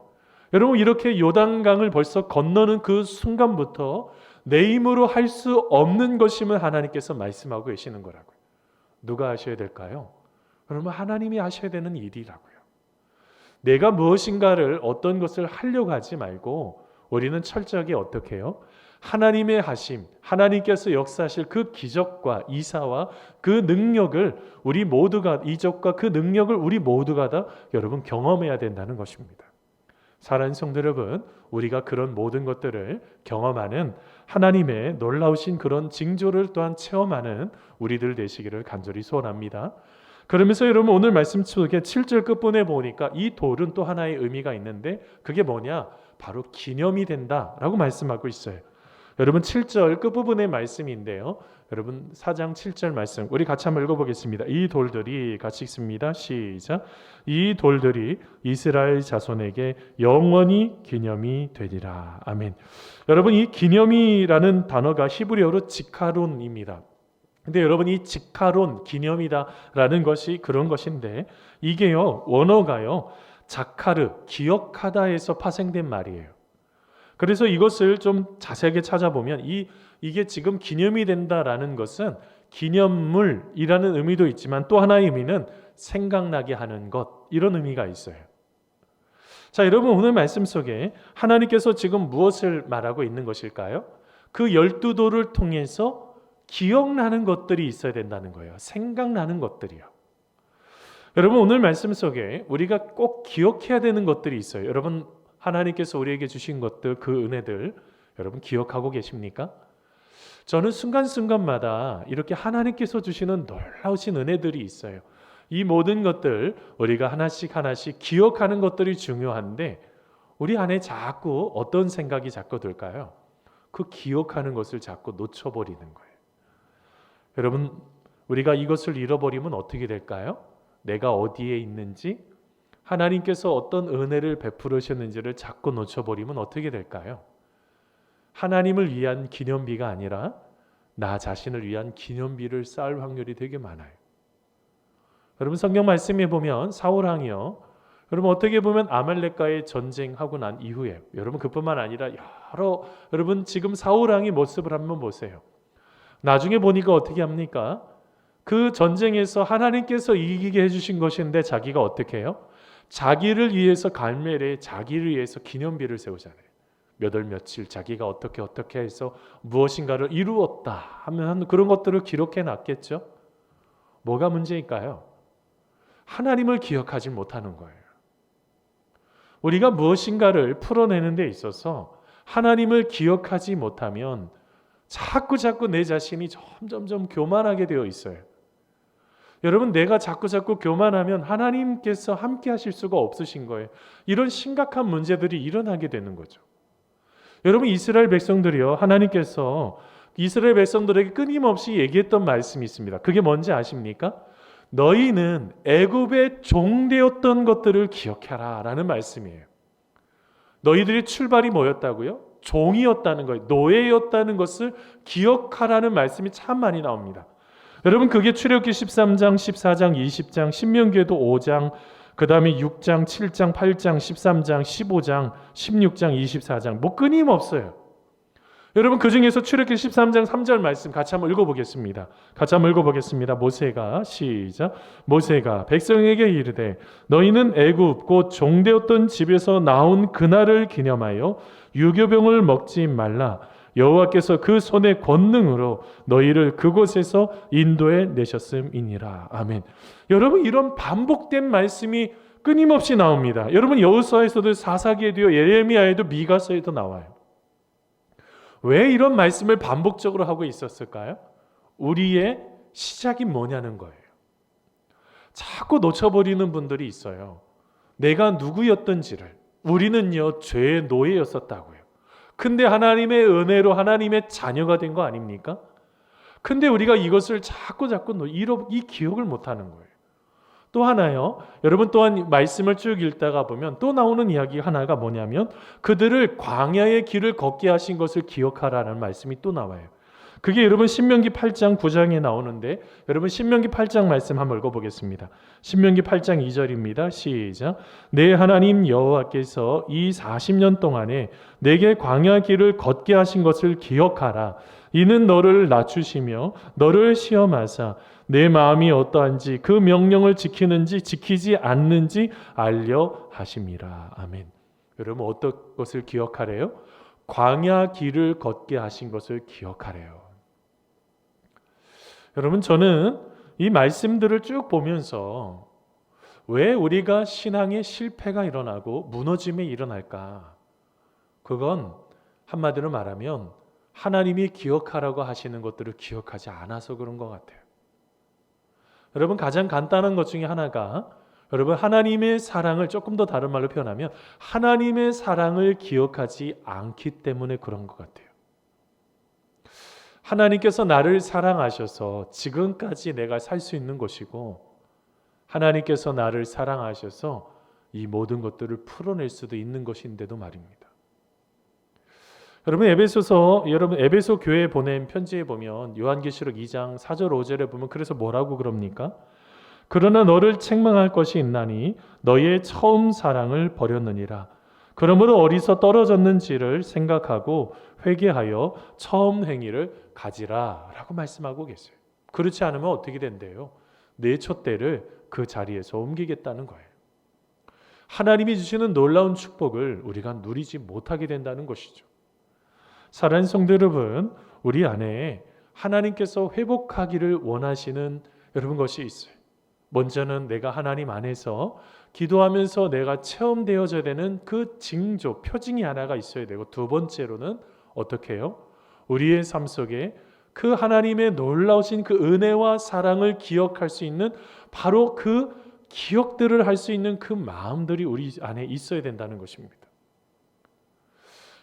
여러분 이렇게 요단강을 벌써 건너는 그 순간부터 내 힘으로 할 수 없는 것임을 하나님께서 말씀하고 계시는 거라고요. 누가 하셔야 될까요? 여러분 하나님이 하셔야 되는 일이라고요. 내가 무엇인가를 어떤 것을 하려고 하지 말고 우리는 철저하게 어떻게 해요? 하나님의 하심, 하나님께서 역사하실 그 기적과 이사와 그 능력을 우리 모두가 이적과 그 능력을 우리 모두가 다 여러분 경험해야 된다는 것입니다. 사랑하는 성도 여러분, 우리가 그런 모든 것들을 경험하는 하나님의 놀라우신 그런 징조를 또한 체험하는 우리들 되시기를 간절히 소원합니다. 그러면서 여러분 오늘 말씀 속에 7절 끝부분에 보니까 이 돌은 또 하나의 의미가 있는데 그게 뭐냐? 바로 기념이 된다라고 말씀하고 있어요. 여러분 7절 끝부분의 말씀인데요. 여러분 4장 7절 말씀 우리 같이 한번 읽어보겠습니다. 이 돌들이 같이 읽습니다. 시작. 이 돌들이 이스라엘 자손에게 영원히 기념이 되리라. 아멘. 여러분 이 기념이라는 단어가 히브리어로 지카론입니다. 근데 여러분 이 지카론 기념이다라는 것이 그런 것인데 이게요 원어가요 자카르 기억하다에서 파생된 말이에요. 그래서 이것을 좀 자세하게 찾아보면 이게 지금 기념이 된다라는 것은 기념물이라는 의미도 있지만 또 하나의 의미는 생각나게 하는 것 이런 의미가 있어요. 자 여러분 오늘 말씀 속에 하나님께서 지금 무엇을 말하고 있는 것일까요? 그 12돌을 통해서 기억나는 것들이 있어야 된다는 거예요. 생각나는 것들이요. 여러분 오늘 말씀 속에 우리가 꼭 기억해야 되는 것들이 있어요. 여러분 하나님께서 우리에게 주신 것들 그 은혜들 여러분 기억하고 계십니까? 저는 순간순간마다 이렇게 하나님께서 주시는 놀라우신 은혜들이 있어요. 이 모든 것들 우리가 하나씩 하나씩 기억하는 것들이 중요한데 우리 안에 자꾸 어떤 생각이 자꾸 들까요? 그 기억하는 것을 자꾸 놓쳐버리는 거예요. 여러분 우리가 이것을 잃어버리면 어떻게 될까요? 내가 어디에 있는지 하나님께서 어떤 은혜를 베풀으셨는지를 자꾸 놓쳐버리면 어떻게 될까요? 하나님을 위한 기념비가 아니라 나 자신을 위한 기념비를 쌓을 확률이 되게 많아요. 여러분 성경 말씀에 보면 사울왕이요. 여러분 어떻게 보면 아말렉과의 전쟁하고 난 이후에 여러분 그뿐만 아니라 여러분 지금 사울왕의 모습을 한번 보세요. 나중에 보니까 어떻게 합니까? 그 전쟁에서 하나님께서 이기게 해주신 것인데 자기가 어떻게 해요? 자기를 위해서 갈멜에 자기를 위해서 기념비를 세우잖아요. 몇 월 며칠 자기가 어떻게 해서 무엇인가를 이루었다 하면 그런 것들을 기록해 놨겠죠. 뭐가 문제일까요? 하나님을 기억하지 못하는 거예요. 우리가 무엇인가를 풀어내는 데 있어서 하나님을 기억하지 못하면 자꾸 내 자신이 점점 교만하게 되어 있어요. 여러분 내가 자꾸 교만하면 하나님께서 함께 하실 수가 없으신 거예요. 이런 심각한 문제들이 일어나게 되는 거죠. 여러분 이스라엘 백성들이요. 하나님께서 이스라엘 백성들에게 끊임없이 얘기했던 말씀이 있습니다. 그게 뭔지 아십니까? 너희는 애굽의 종되었던 것들을 기억해라 라는 말씀이에요. 너희들의 출발이 뭐였다고요? 종이었다는 거예요. 노예였다는 것을 기억하라는 말씀이 참 많이 나옵니다. 여러분 그게 출애굽기 13장, 14장, 20장, 신명기에도 5장, 그 다음에 6장, 7장, 8장, 13장, 15장, 16장, 24장 뭐 끊임없어요. 여러분 그 중에서 출애굽기 13장 3절 말씀 같이 한번 읽어보겠습니다. 모세가 시작. 모세가 백성에게 이르되 너희는 애굽 곧 종되었던 집에서 나온 그날을 기념하여 유교병을 먹지 말라. 여호와께서 그 손의 권능으로 너희를 그곳에서 인도해 내셨음이니라. 아멘. 여러분 이런 반복된 말씀이 끊임없이 나옵니다. 여러분 여호수아에서도 사사기에도요, 예레미야에도 미가서에도 나와요. 왜 이런 말씀을 반복적으로 하고 있었을까요? 우리의 시작이 뭐냐는 거예요. 자꾸 놓쳐버리는 분들이 있어요. 내가 누구였던지를. 우리는요 죄의 노예였었다고요. 근데 하나님의 은혜로 하나님의 자녀가 된 거 아닙니까? 근데 우리가 이것을 자꾸 이 기억을 못하는 거예요. 또 하나요. 여러분 또한 말씀을 쭉 읽다가 보면 또 나오는 이야기 하나가 뭐냐면 그들을 광야의 길을 걷게 하신 것을 기억하라는 말씀이 또 나와요. 그게 여러분 신명기 8장 9장에 나오는데 여러분 신명기 8장 말씀 한번 읽어보겠습니다. 신명기 8장 2절입니다. 시작. 내 하나님 여호와께서 이 40년 동안에 내게 광야 길을 걷게 하신 것을 기억하라. 이는 너를 낮추시며 너를 시험하사 내 마음이 어떠한지 그 명령을 지키는지 지키지 않는지 알려 하심이라. 아멘. 여러분 어떤 것을 기억하래요? 광야 길을 걷게 하신 것을 기억하래요. 여러분 저는 이 말씀들을 쭉 보면서 왜 우리가 신앙의 실패가 일어나고 무너짐이 일어날까? 그건 한마디로 말하면 하나님이 기억하라고 하시는 것들을 기억하지 않아서 그런 것 같아요. 여러분 가장 간단한 것 중에 하나가 여러분 하나님의 사랑을 조금 더 다른 말로 표현하면 하나님의 사랑을 기억하지 않기 때문에 그런 것 같아요. 하나님께서 나를 사랑하셔서 지금까지 내가 살 수 있는 것이고 하나님께서 나를 사랑하셔서 이 모든 것들을 풀어낼 수도 있는 것인데도 말입니다. 여러분 에베소 교회에 보낸 편지에 보면 요한계시록 2장 4절 5절에 보면 그래서 뭐라고 그럽니까? 그러나 너를 책망할 것이 있나니 너의 처음 사랑을 버렸느니라. 그러므로 어디서 떨어졌는지를 생각하고 회개하여 처음 행위를 가지라 라고 말씀하고 계세요. 그렇지 않으면 어떻게 된대요? 내 촛대를 그 자리에서 옮기겠다는 거예요. 하나님이 주시는 놀라운 축복을 우리가 누리지 못하게 된다는 것이죠. 사랑하는 성도 여러분, 우리 안에 하나님께서 회복하기를 원하시는 여러분 것이 있어요. 먼저는 내가 하나님 안에서 기도하면서 내가 체험되어져야 되는 그 징조, 표징이 하나가 있어야 되고 두 번째로는 어떻게 해요? 우리의 삶 속에 그 하나님의 놀라우신 그 은혜와 사랑을 기억할 수 있는 바로 그 기억들을 할 수 있는 그 마음들이 우리 안에 있어야 된다는 것입니다.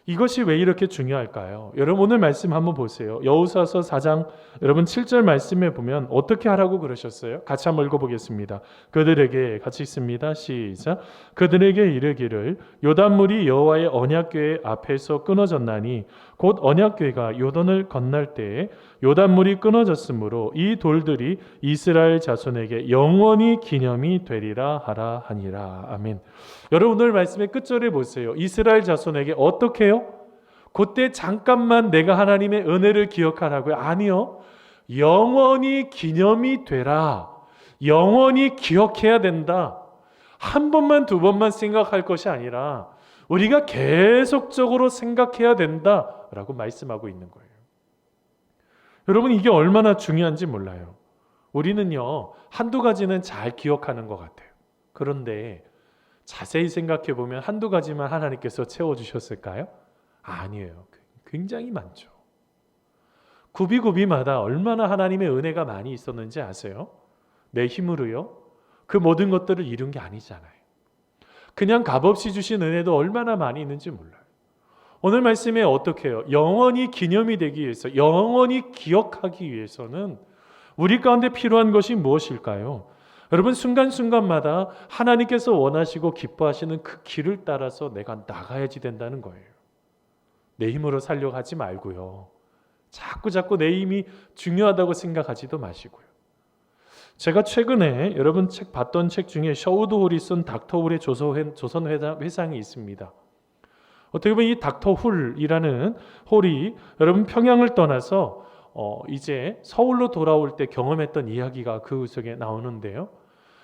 이것이 왜 이렇게 중요할까요? 여러분 오늘 말씀 한번 보세요. 여호수아서 4장 여러분 7절 말씀에 보면 어떻게 하라고 그러셨어요? 같이 한번 읽어보겠습니다. 그들에게 같이 읽습니다. 시작. 그들에게 이르기를 요단물이 여호와의 언약궤 앞에서 끊어졌나니 곧 언약궤가 요단을 건널 때에 요단물이 끊어졌으므로 이 돌들이 이스라엘 자손에게 영원히 기념이 되리라 하라 하니라. 아멘. 여러분 오늘 말씀의 끝절에 보세요. 이스라엘 자손에게 어떻게 해요? 그때 잠깐만 내가 하나님의 은혜를 기억하라고요? 아니요. 영원히 기념이 되라. 영원히 기억해야 된다. 한 번만 두 번만 생각할 것이 아니라 우리가 계속적으로 생각해야 된다라고 말씀하고 있는 거예요. 여러분 이게 얼마나 중요한지 몰라요. 우리는요 한두 가지는 잘 기억하는 것 같아요. 그런데 자세히 생각해 보면 한두 가지만 하나님께서 채워주셨을까요? 아니에요. 굉장히 많죠. 구비구비마다 얼마나 하나님의 은혜가 많이 있었는지 아세요? 내 힘으로요? 그 모든 것들을 이룬 게 아니잖아요. 그냥 값없이 주신 은혜도 얼마나 많이 있는지 몰라요. 오늘 말씀에 어떻게 해요? 영원히 기념이 되기 위해서, 영원히 기억하기 위해서는 우리 가운데 필요한 것이 무엇일까요? 여러분 순간순간마다 하나님께서 원하시고 기뻐하시는 그 길을 따라서 내가 나가야지 된다는 거예요. 내 힘으로 살려고 하지 말고요. 자꾸 내 힘이 중요하다고 생각하지도 마시고요. 제가 최근에 여러분 봤던 책 중에 셔우드 홀이 쓴 닥터 홀의 조선 회상이 있습니다. 어떻게 보면 이 닥터 홀이라는 홀이 여러분 평양을 떠나서 이제 서울로 돌아올 때 경험했던 이야기가 그 속에 나오는데요.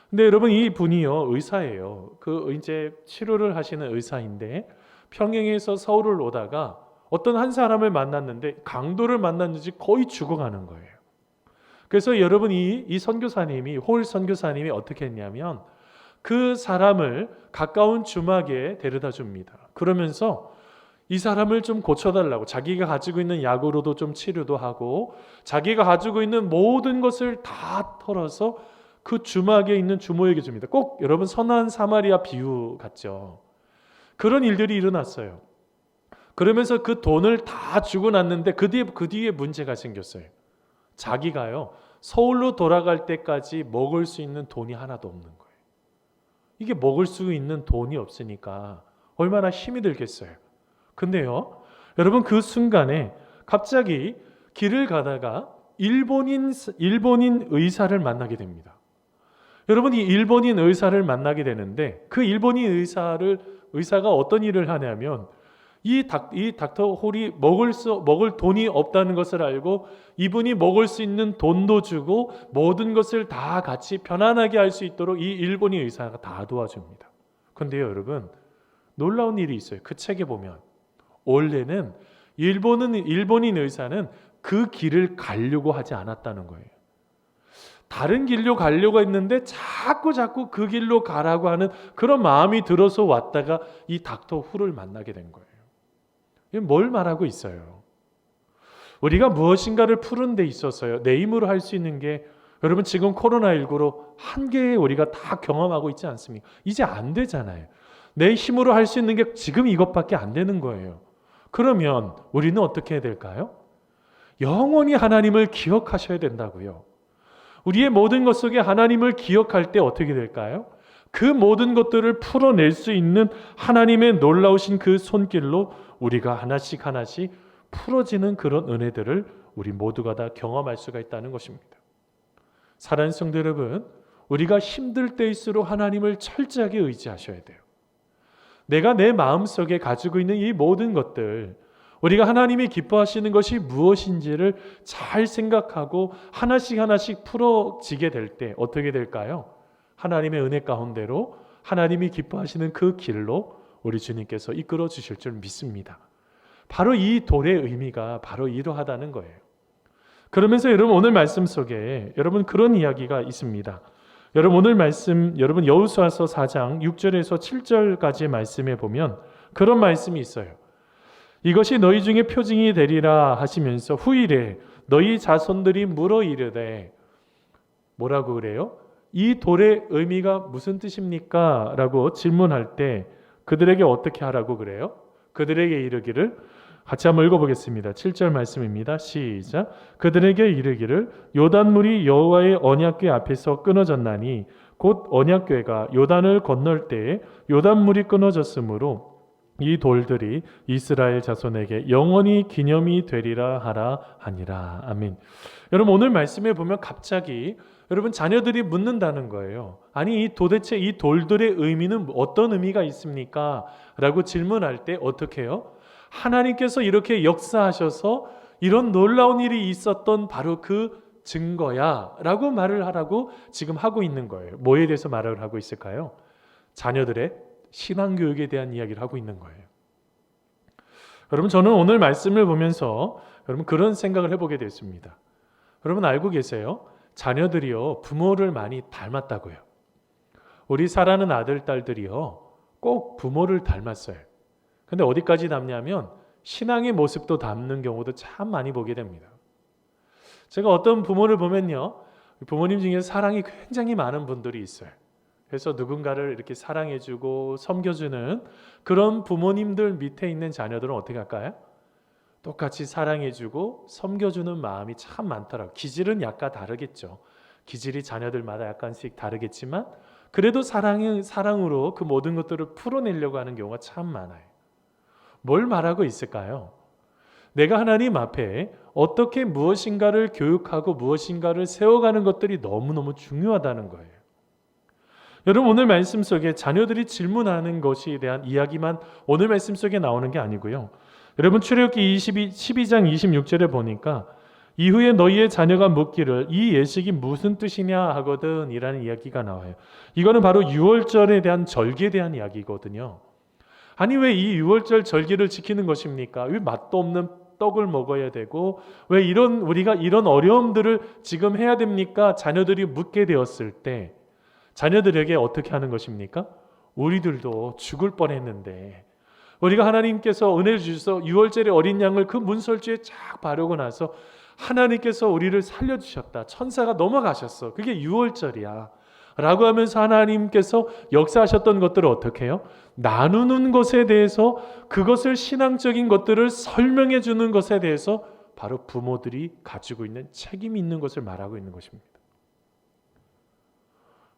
근데 여러분 이 분이요 의사예요. 그 이제 치료를 하시는 의사인데 평양에서 서울을 오다가 어떤 한 사람을 만났는데 강도를 만났는지 거의 죽어가는 거예요. 그래서 여러분 이 선교사님이 홀 선교사님이 어떻게 했냐면 그 사람을 가까운 주막에 데려다 줍니다. 그러면서 이 사람을 좀 고쳐달라고 자기가 가지고 있는 약으로도 좀 치료도 하고 자기가 가지고 있는 모든 것을 다 털어서 그 주막에 있는 주모에게 줍니다. 꼭 여러분 선한 사마리아 비유 같죠. 그런 일들이 일어났어요. 그러면서 그 돈을 다 주고 났는데 그 뒤에 문제가 생겼어요. 자기가요 서울로 돌아갈 때까지 먹을 수 있는 돈이 하나도 없는 거예요. 이게 먹을 수 있는 돈이 없으니까 얼마나 힘이 들겠어요. 근데요 여러분 그 순간에 갑자기 길을 가다가 일본인 의사를 만나게 됩니다. 여러분 이 일본인 의사를 만나게 되는데 그 일본인 의사가 어떤 일을 하냐면 이 닥터 홀이 먹을 돈이 없다는 것을 알고 이분이 먹을 수 있는 돈도 주고 모든 것을 다 같이 편안하게 할 수 있도록 이 일본인 의사가 다 도와줍니다. 그런데요 여러분 놀라운 일이 있어요. 그 책에 보면 원래는 일본인 의사는 그 길을 가려고 하지 않았다는 거예요. 다른 길로 가려고 했는데 자꾸 그 길로 가라고 하는 그런 마음이 들어서 왔다가 이 닥터 홀을 만나게 된 거예요. 뭘 말하고 있어요? 우리가 무엇인가를 푸는 데 있어서요 내 힘으로 할 수 있는 게 여러분 지금 코로나19로 한계에 우리가 다 경험하고 있지 않습니까? 이제 안 되잖아요. 내 힘으로 할 수 있는 게 지금 이것밖에 안 되는 거예요. 그러면 우리는 어떻게 해야 될까요? 영원히 하나님을 기억하셔야 된다고요. 우리의 모든 것 속에 하나님을 기억할 때 어떻게 될까요? 그 모든 것들을 풀어낼 수 있는 하나님의 놀라우신 그 손길로 우리가 하나씩 하나씩 풀어지는 그런 은혜들을 우리 모두가 다 경험할 수가 있다는 것입니다. 사랑하는 성도 여러분, 우리가 힘들 때일수록 하나님을 철저하게 의지하셔야 돼요. 내가 내 마음속에 가지고 있는 이 모든 것들, 우리가 하나님이 기뻐하시는 것이 무엇인지를 잘 생각하고 하나씩 하나씩 풀어지게 될 때 어떻게 될까요? 하나님의 은혜 가운데로 하나님이 기뻐하시는 그 길로 우리 주님께서 이끌어 주실 줄 믿습니다. 바로 이 돌의 의미가 바로 이러하다는 거예요. 그러면서 여러분 오늘 말씀 속에 여러분 그런 이야기가 있습니다. 여러분 오늘 말씀, 여러분 여호수아서 4장 6절에서 7절까지의 말씀에 보면 그런 말씀이 있어요. 이것이 너희 중에 표징이 되리라 하시면서 후일에 너희 자손들이 물어 이르되, 뭐라고 그래요? 이 돌의 의미가 무슨 뜻입니까? 라고 질문할 때 그들에게 어떻게 하라고 그래요? 그들에게 이르기를, 같이 한번 읽어보겠습니다. 7절 말씀입니다. 시작. 그들에게 이르기를 요단물이 여호와의 언약궤 앞에서 끊어졌나니 곧 언약궤가 요단을 건널 때에 요단물이 끊어졌으므로 이 돌들이 이스라엘 자손에게 영원히 기념이 되리라 하라 하니라. 아멘. 여러분 오늘 말씀에 보면 갑자기 여러분 자녀들이 묻는다는 거예요. 아니 도대체 이 돌들의 의미는 어떤 의미가 있습니까? 라고 질문할 때 어떻게 해요? 하나님께서 이렇게 역사하셔서 이런 놀라운 일이 있었던 바로 그 증거야 라고 말을 하라고 지금 하고 있는 거예요. 뭐에 대해서 말을 하고 있을까요? 자녀들의 신앙교육에 대한 이야기를 하고 있는 거예요. 여러분 저는 오늘 말씀을 보면서 여러분 그런 생각을 해보게 됐습니다. 여러분 알고 계세요? 자녀들이요 부모를 많이 닮았다고요. 우리 사랑하는 아들 딸들이요 꼭 부모를 닮았어요. 근데 어디까지 닮냐면 신앙의 모습도 닮는 경우도 참 많이 보게 됩니다. 제가 어떤 부모를 보면요 부모님 중에 사랑이 굉장히 많은 분들이 있어요. 그래서 누군가를 이렇게 사랑해주고 섬겨주는 그런 부모님들 밑에 있는 자녀들은 어떻게 할까요? 똑같이 사랑해주고 섬겨주는 마음이 참 많더라고요. 기질은 약간 다르겠죠. 기질이 자녀들마다 약간씩 다르겠지만 그래도 사랑으로 그 모든 것들을 풀어내려고 하는 경우가 참 많아요. 뭘 말하고 있을까요? 내가 하나님 앞에 어떻게 무엇인가를 교육하고 무엇인가를 세워가는 것들이 너무너무 중요하다는 거예요. 여러분 오늘 말씀 속에 자녀들이 질문하는 것에 대한 이야기만 오늘 말씀 속에 나오는 게 아니고요. 여러분 출애굽기 12장 26절에 보니까 이후에 너희의 자녀가 묻기를 이 예식이 무슨 뜻이냐 하거든 이라는 이야기가 나와요. 이거는 바로 유월절에 대한 절기에 대한 이야기거든요. 아니 왜 이 유월절 절기를 지키는 것입니까? 왜 맛도 없는 떡을 먹어야 되고 왜 우리가 이런 어려움들을 지금 해야 됩니까? 자녀들이 묻게 되었을 때 자녀들에게 어떻게 하는 것입니까? 우리들도 죽을 뻔했는데 우리가 하나님께서 은혜를 주셔서 유월절의 어린 양을 그 문설주에 쫙 바르고 나서 하나님께서 우리를 살려주셨다. 천사가 넘어가셨어. 그게 유월절이야. 라고 하면서 하나님께서 역사하셨던 것들을 어떻게 해요? 나누는 것에 대해서 그것을 신앙적인 것들을 설명해 주는 것에 대해서 바로 부모들이 가지고 있는 책임이 있는 것을 말하고 있는 것입니다.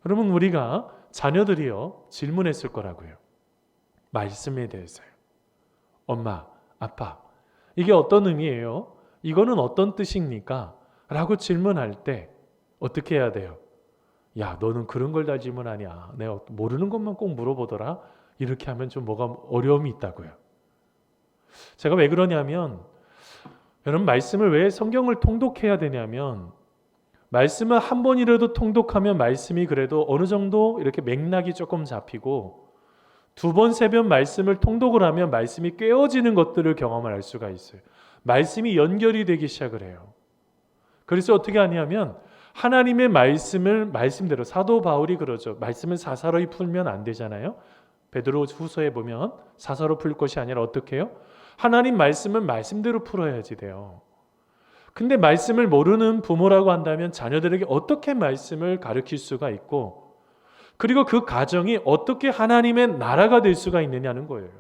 여러분 우리가 자녀들이요 질문했을 거라고요. 말씀에 대해서요. 엄마, 아빠 이게 어떤 의미예요? 이거는 어떤 뜻입니까? 라고 질문할 때 어떻게 해야 돼요? 야 너는 그런 걸 다 질문하냐? 내가 모르는 것만 꼭 물어보더라? 이렇게 하면 좀 뭐가 어려움이 있다고요. 제가 왜 그러냐면 여러분 말씀을 왜 성경을 통독해야 되냐면 말씀을 한 번이라도 통독하면 말씀이 그래도 어느 정도 이렇게 맥락이 조금 잡히고 두 번, 세 번 말씀을 통독을 하면 말씀이 깨어지는 것들을 경험을 할 수가 있어요. 말씀이 연결이 되기 시작을 해요. 그래서 어떻게 하냐면 하나님의 말씀을 말씀대로 사도 바울이 그러죠. 말씀을 사사로이 풀면 안 되잖아요. 베드로 후서에 보면 사사로 풀 것이 아니라 어떻게 해요? 하나님 말씀은 말씀대로 풀어야지 돼요. 근데 말씀을 모르는 부모라고 한다면 자녀들에게 어떻게 말씀을 가르칠 수가 있고, 그리고 그 가정이 어떻게 하나님의 나라가 될 수가 있느냐는 거예요.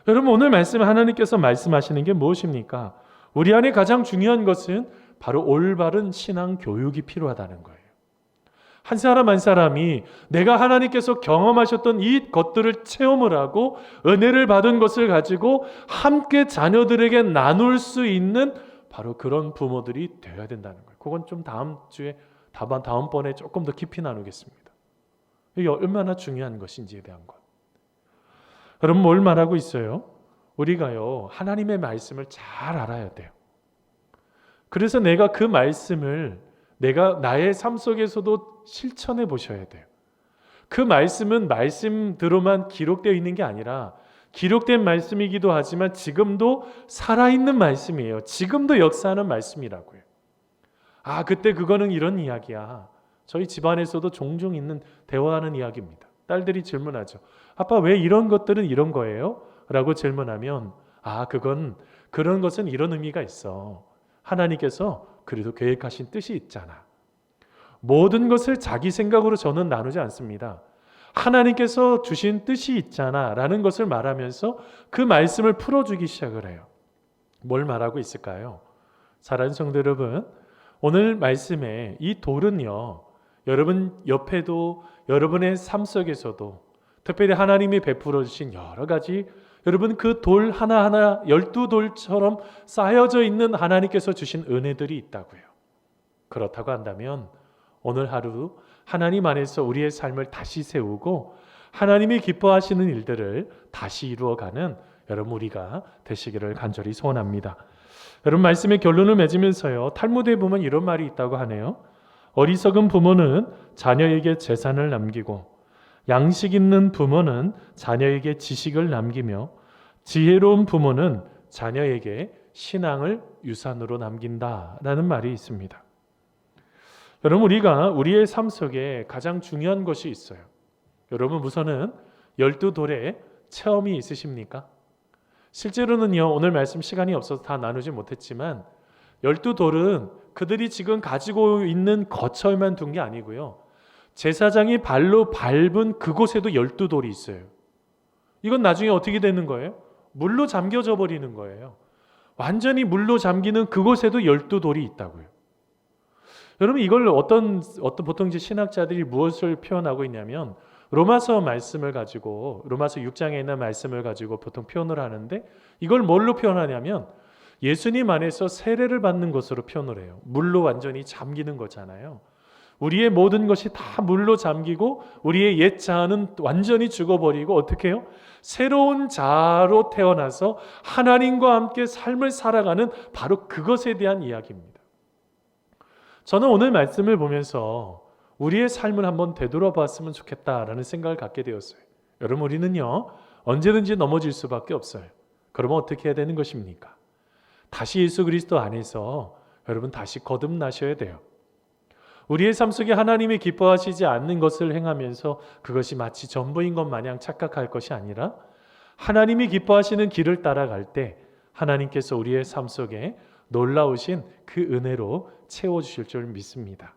여러분, 오늘 말씀 하나님께서 말씀하시는 게 무엇입니까? 우리 안에 가장 중요한 것은 바로 올바른 신앙 교육이 필요하다는 거예요. 한 사람 한 사람이 내가 하나님께서 경험하셨던 이 것들을 체험을 하고 은혜를 받은 것을 가지고 함께 자녀들에게 나눌 수 있는 바로 그런 부모들이 되어야 된다는 거예요. 그건 좀 다음번에 조금 더 깊이 나누겠습니다. 이게 얼마나 중요한 것인지에 대한 것. 여러분, 뭘 말하고 있어요? 우리가요, 하나님의 말씀을 잘 알아야 돼요. 그래서 내가 그 말씀을 내가 나의 삶 속에서도 실천해 보셔야 돼요. 그 말씀은 말씀대로만 기록되어 있는 게 아니라 기록된 말씀이기도 하지만 지금도 살아있는 말씀이에요. 지금도 역사하는 말씀이라고요. 아, 그때 그거는 이런 이야기야. 저희 집안에서도 종종 있는 대화하는 이야기입니다. 딸들이 질문하죠. 아빠, 왜 이런 것들은 이런 거예요? 라고 질문하면, 아, 그런 것은 이런 의미가 있어. 하나님께서 그래도 계획하신 뜻이 있잖아. 모든 것을 자기 생각으로 저는 나누지 않습니다. 하나님께서 주신 뜻이 있잖아 라는 것을 말하면서 그 말씀을 풀어주기 시작을 해요. 뭘 말하고 있을까요? 사랑하는 성도 여러분, 오늘 말씀에 이 돌은요, 여러분 옆에도 여러분의 삶 속에서도 특별히 하나님이 베풀어 주신 여러 가지, 여러분 그 돌 하나하나 12돌처럼 쌓여져 있는 하나님께서 주신 은혜들이 있다고요. 그렇다고 한다면 오늘 하루 하나님 안에서 우리의 삶을 다시 세우고 하나님이 기뻐하시는 일들을 다시 이루어가는 여러분 우리가 되시기를 간절히 소원합니다. 여러분, 말씀의 결론을 맺으면서요, 탈무드에 보면 이런 말이 있다고 하네요. 어리석은 부모는 자녀에게 재산을 남기고 양식 있는 부모는 자녀에게 지식을 남기며 지혜로운 부모는 자녀에게 신앙을 유산으로 남긴다라는 말이 있습니다. 여러분, 우리가 우리의 삶 속에 가장 중요한 것이 있어요. 여러분, 우선은 12돌의 체험이 있으십니까? 실제로는요, 오늘 말씀 시간이 없어서 다 나누지 못했지만 12돌은 그들이 지금 가지고 있는 거처에만 둔 게 아니고요, 제사장이 발로 밟은 그곳에도 12돌이 있어요. 이건 나중에 어떻게 되는 거예요? 물로 잠겨져 버리는 거예요. 완전히 물로 잠기는 그곳에도 12돌이 있다고요. 여러분, 이걸 어떤 보통 이제 신학자들이 무엇을 표현하고 있냐면 로마서 말씀을 가지고, 로마서 6장에 있는 말씀을 가지고 보통 표현을 하는데, 이걸 뭘로 표현하냐면 예수님 안에서 세례를 받는 것으로 표현을 해요. 물로 완전히 잠기는 거잖아요. 우리의 모든 것이 다 물로 잠기고 우리의 옛 자아는 완전히 죽어버리고 어떻게 해요? 새로운 자아로 태어나서 하나님과 함께 삶을 살아가는 바로 그것에 대한 이야기입니다. 저는 오늘 말씀을 보면서 우리의 삶을 한번 되돌아봤으면 좋겠다라는 생각을 갖게 되었어요. 여러분, 우리는요, 언제든지 넘어질 수밖에 없어요. 그러면 어떻게 해야 되는 것입니까? 다시 예수 그리스도 안에서 여러분 다시 거듭나셔야 돼요. 우리의 삶 속에 하나님이 기뻐하시지 않는 것을 행하면서 그것이 마치 전부인 것 마냥 착각할 것이 아니라 하나님이 기뻐하시는 길을 따라갈 때 하나님께서 우리의 삶 속에 놀라우신 그 은혜로 채워주실 줄 믿습니다.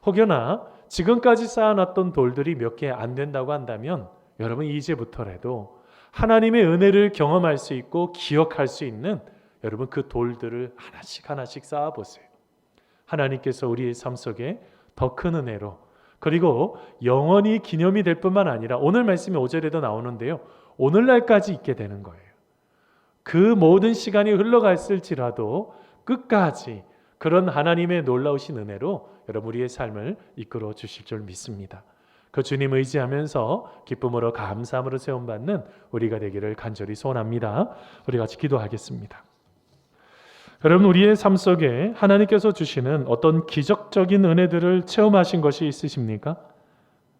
혹여나 지금까지 쌓아놨던 돌들이 몇 개 안 된다고 한다면 여러분, 이제부터라도 하나님의 은혜를 경험할 수 있고 기억할 수 있는 여러분 그 돌들을 하나씩 하나씩 쌓아보세요. 하나님께서 우리의 삶 속에 더 큰 은혜로, 그리고 영원히 기념이 될 뿐만 아니라 오늘 말씀이 5절에도 나오는데요, 오늘날까지 있게 되는 거예요. 그 모든 시간이 흘러갔을지라도 끝까지 그런 하나님의 놀라우신 은혜로 여러분 우리의 삶을 이끌어 주실 줄 믿습니다. 그 주님 의지하면서 기쁨으로 감사함으로 세움받는 우리가 되기를 간절히 소원합니다. 우리 같이 기도하겠습니다. 여러분, 우리의 삶 속에 하나님께서 주시는 어떤 기적적인 은혜들을 체험하신 것이 있으십니까?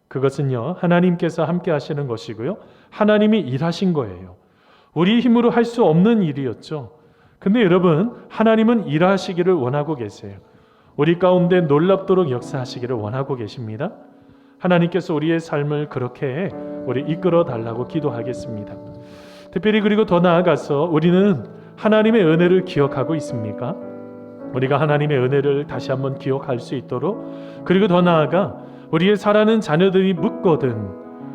그것은요, 하나님께서 함께 하시는 것이고요, 하나님이 일하신 거예요. 우리 힘으로 할 수 없는 일이었죠. 근데 여러분, 하나님은 일하시기를 원하고 계세요. 우리 가운데 놀랍도록 역사하시기를 원하고 계십니다. 하나님께서 우리의 삶을 그렇게 우리 이끌어 달라고 기도하겠습니다. 특별히 그리고 더 나아가서 우리는 하나님의 은혜를 기억하고 있습니까? 우리가 하나님의 은혜를 다시 한번 기억할 수 있도록, 그리고 더 나아가 우리의 사랑하는 자녀들이 묻거든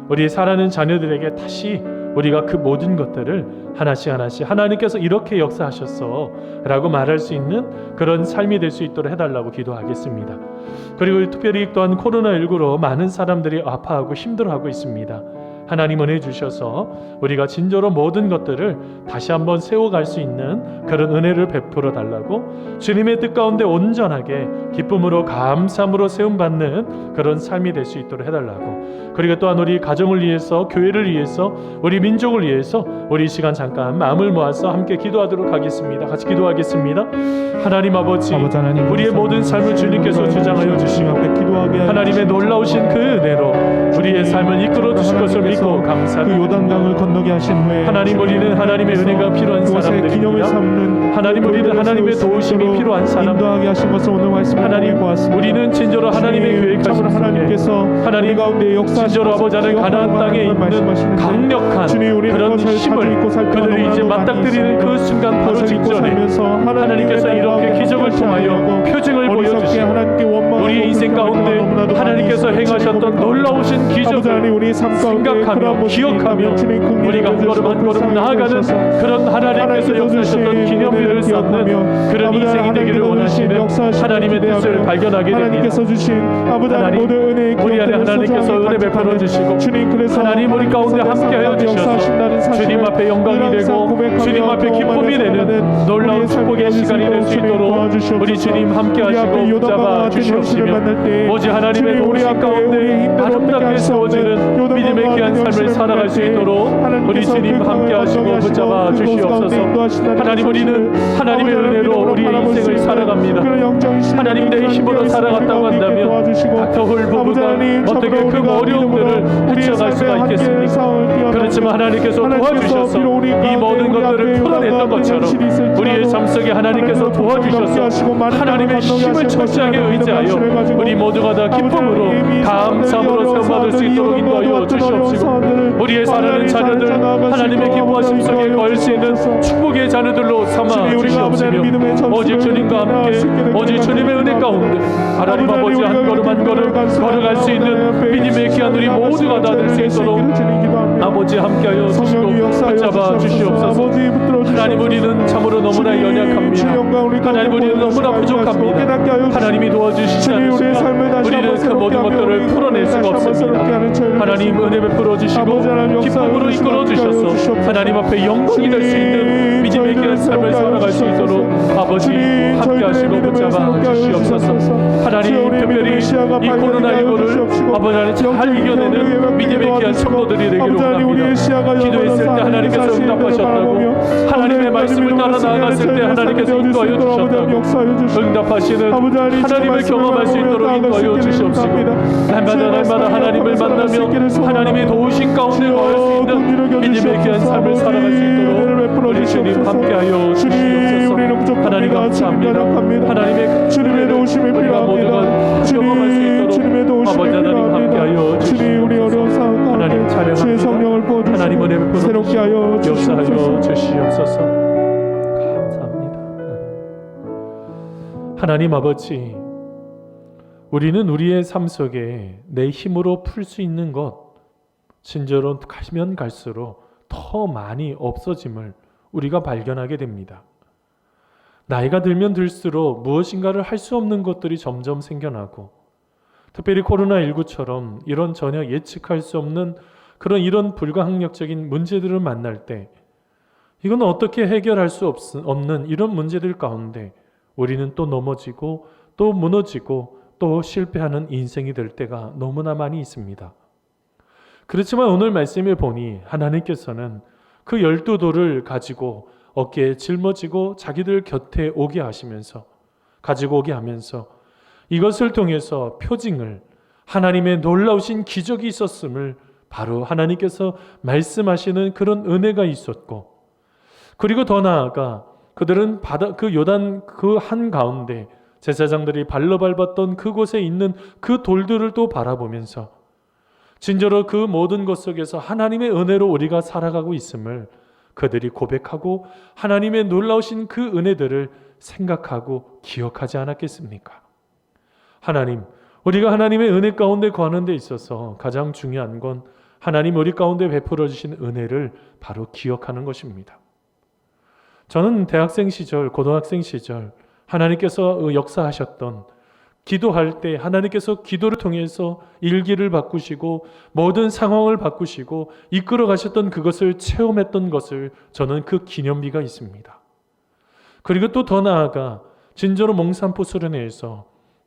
우리의 사랑하는 자녀들에게 다시 우리가 그 모든 것들을 하나씩 하나씩 하나님께서 이렇게 역사하셨어 라고 말할 수 있는 그런 삶이 될 수 있도록 해달라고 기도하겠습니다. 그리고 특별히 또한 코로나19로 많은 사람들이 아파하고 힘들어하고 있습니다. 하나님 은혜 주셔서 우리가 진정으로 모든 것들을 다시 한번 세워갈 수 있는 그런 은혜를 베풀어 달라고, 주님의 뜻 가운데 온전하게 기쁨으로 감사함으로 세움받는 그런 삶이 될 수 있도록 해달라고, 그리고 또한 우리 가정을 위해서, 교회를 위해서, 우리 민족을 위해서 우리 시간 잠깐 마음을 모아서 함께 기도하도록 하겠습니다. 같이 기도하겠습니다. 하나님 아버지, 하나님, 우리의 모든 삶을 주님께서 주장하여 주시고 하나님의 놀라우신 그 은혜로 우리의 삶을 이끌어 주실 것을 믿고 그 감사합니다. 요단강을 건너게 하신 후에 하나님, 우리는 하나님의 은혜가 필요한 기념을 사람들입니다. 삼는 하나님, 우리는 하나님의 도우심이 필요한 사람. 인도하게 하신 것을 오늘 말씀을 하나님, 보았습니다. 우리는 진정으로 하나님의 계획하신 참으로 하나님께서 하나님 가운데 역사하신 진정으로 아버지 하나님 가나안 땅에 있는 강력한 그런 힘을 그들이 이제 맞닥뜨리는 그 순간 바로 직전에 하나님께서 이렇게 기적을 통하여 표징을 보여주시고 우리의 인생 가운데 하나님께서 행하셨던 놀라우신 기적을 생각하며 기억하며 우리가 한 걸음 한 걸음 나아가는 그런 하나님께서 역사하셨던 기념비를 쌓는 그런 인생이 되기를 원하시는 하나님의 뜻을 발견하게 됩니다. 하나님, 우리 안에 하나님께서 은혜 베풀어 주시고 하나님 우리 가운데 함께하여 주셔서 주님 앞에 영광이 되고 주님 앞에 기쁨이 되는 놀라운 축복의 시간이 될 수 있도록 우리 주님 함께하시고 붙잡아 주시옵시며, 오직 하나님의 도우심 가운데 아름답게 세워지는 믿음의 귀한 삶을 살아갈 수 있도록 우리 주님 함께하시고 붙잡아 주시옵소서. 하나님, 우리는 하나님의 은혜로 우리의 인생을 살아갑니다. 하나님, 내 힘으로 살아갔다고 한다면 닥터홀 부부가 어떻게 그 어려움들을 헤쳐갈 수가 있겠습니까? 그렇지만 하나님께서 도와주셔서 이 모든 것들을 풀어냈던 것처럼 우리의 삶 속에 하나님께서 도와주셔서 하나님의 힘을 철저하게 의지하여 우리 모두가 다 기쁨으로 감사함으로 세움받을 수 있도록 인도하여 주시옵시고, 우리의 사랑하는 자녀들 하나님의 기뻐하심 속에 거할 수 있는 축복의 자녀들로 삼아 주시옵시며, 오직 주님과 함께 오직 주님의 은혜 가운데 하나님 아버지 한 걸음 한 걸음 걸어갈 수 있는 믿음의 귀한 우리 모두가 다 될 수 있도록 아버지 함께하여 주시고 붙잡아 주시옵소서. 하나님, 우리는 참으로 너무나 연약합니다. 하나님, 우리는 너무나 부족합니다. 하나님이 도와주시지 않으시면 우리는 그 모든 것들을 풀어낼 수가 없습니다. 하나님, 은혜 베풀어 주시고 기쁨으로 이끌어 주셔서 하나님 앞에 영광이 될 수 있는 믿음의 귀한 삶을 살아갈 수 있도록 아버지 함께하시고 붙잡아 주시옵소서. 하나님, 특별히 이 코로나19를 아버지 하나님 잘 이겨내는 믿음의 귀한 성도들이 되기를 원합니다. 기도했을 때 하나님께서 응답하셨다고, 하나님의 말씀을 따라 나아갔을 때 하나님께서 인도하여 주셨다고, 응답하시는 하나님을 경험할 수 있도록 인도하여 주시옵시고, 날마다 하나님을 만나며 하나님의 도우심 가운데 거할 수 있는 믿음의 귀한 삶을 살아갈 수 있도록 우리 주님 함께하여 주시옵소서. 하나님 감사합니다. 하나님의 주님의 도우심이 필요합니다. 경험할 수 있도록 아버지 하나님 함께하여 주시옵소서. 하나님 찬양합니다. 하나님 은혜 베풀어 새롭게 하여 역사하여 주시옵소서. 감사합니다. 하나님 아버지, 우리는 우리의 삶 속에 내 힘으로 풀 수 있는 것 진짜로 가시면 갈수록 더 많이 없어짐을 우리가 발견하게 됩니다. 나이가 들면 들수록 무엇인가를 할 수 없는 것들이 점점 생겨나고, 특별히 코로나19처럼 이런 전혀 예측할 수 없는 그런 이런 불가항력적인 문제들을 만날 때 이건 어떻게 해결할 수 없는 이런 문제들 가운데 우리는 또 넘어지고 또 무너지고 또 실패하는 인생이 될 때가 너무나 많이 있습니다. 그렇지만 오늘 말씀을 보니 하나님께서는 그 12돌을 가지고 어깨에 짊어지고 자기들 곁에 오게 하시면서 가지고 오게 하면서 이것을 통해서 표징을, 하나님의 놀라우신 기적이 있었음을 바로 하나님께서 말씀하시는 그런 은혜가 있었고, 그리고 더 나아가 그들은 그 요단 그 한가운데 제사장들이 발로 밟았던 그곳에 있는 그 돌들을 또 바라보면서 진짜로 그 모든 것 속에서 하나님의 은혜로 우리가 살아가고 있음을 그들이 고백하고 하나님의 놀라우신 그 은혜들을 생각하고 기억하지 않았겠습니까? 하나님, 우리가 하나님의 은혜 가운데 거하는 데 있어서 가장 중요한 건 하나님 우리 가운데 베풀어 주신 은혜를 바로 기억하는 것입니다. 저는 대학생 시절, 고등학생 시절 하나님께서 역사하셨던, 기도할 때 하나님께서 기도를 통해서 일기를 바꾸시고 모든 상황을 바꾸시고 이끌어 가셨던 그것을 체험했던 것을 저는 그 기념비가 있습니다. 그리고 또 더 나아가 진저로 몽산포 수련회에서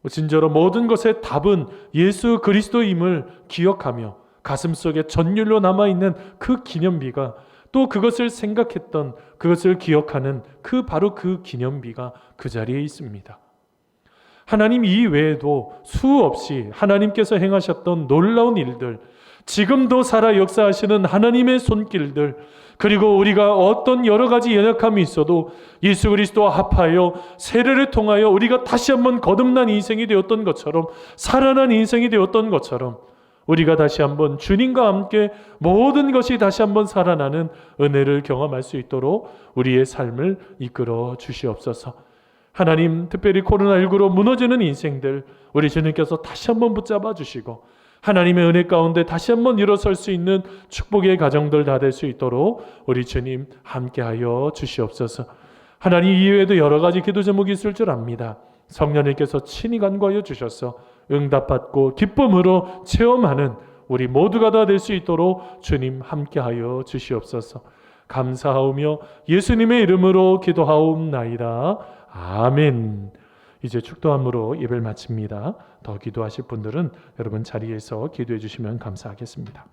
진저로 모든 것의 답은 예수 그리스도임을 기억하며 가슴속에 전율로 남아있는 그 기념비가, 또 그것을 생각했던, 그것을 기억하는 바로 그 기념비가 그 자리에 있습니다. 하나님 이외에도 수없이 하나님께서 행하셨던 놀라운 일들, 지금도 살아 역사하시는 하나님의 손길들, 그리고 우리가 어떤 여러 가지 연약함이 있어도 예수 그리스도와 합하여 세례를 통하여 우리가 다시 한번 거듭난 인생이 되었던 것처럼, 살아난 인생이 되었던 것처럼 우리가 다시 한번 주님과 함께 모든 것이 다시 한번 살아나는 은혜를 경험할 수 있도록 우리의 삶을 이끌어 주시옵소서. 하나님, 특별히 코로나19로 무너지는 인생들 우리 주님께서 다시 한번 붙잡아 주시고 하나님의 은혜 가운데 다시 한번 일어설 수 있는 축복의 가정들 다 될 수 있도록 우리 주님 함께하여 주시옵소서. 하나님 이외에도 여러 가지 기도 제목이 있을 줄 압니다. 성령님께서 친히 간구하여 주셔서 응답받고 기쁨으로 체험하는 우리 모두가 다 될 수 있도록 주님 함께하여 주시옵소서. 감사하오며 예수님의 이름으로 기도하옵나이다. 아멘. 이제 축도함으로 예배를 마칩니다. 더 기도하실 분들은 여러분 자리에서 기도해 주시면 감사하겠습니다.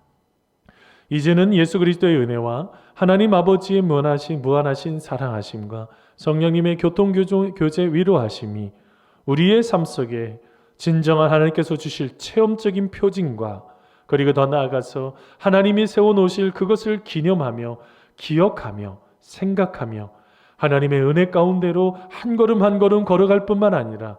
이제는 예수 그리스도의 은혜와 하나님 아버지의 무한하신 사랑하심과 성령님의 교통교제 위로하심이 우리의 삶 속에 진정한 하나님께서 주실 체험적인 표징과, 그리고 더 나아가서 하나님이 세워놓으실 그것을 기념하며 기억하며 생각하며 하나님의 은혜 가운데로 한 걸음 한 걸음 걸어갈 뿐만 아니라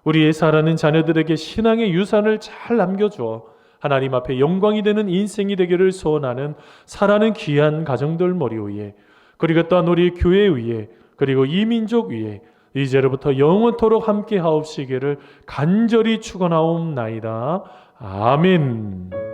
우리의 사랑하는 자녀들에게 신앙의 유산을 잘 남겨주어 하나님 앞에 영광이 되는 인생이 되기를 소원하는 사랑하는 귀한 가정들 머리 위에, 그리고 또한 우리 교회 위에, 그리고 이 민족 위에 이제로부터 영원토록 함께 하옵시기를 간절히 축원하옵나이다. 아멘.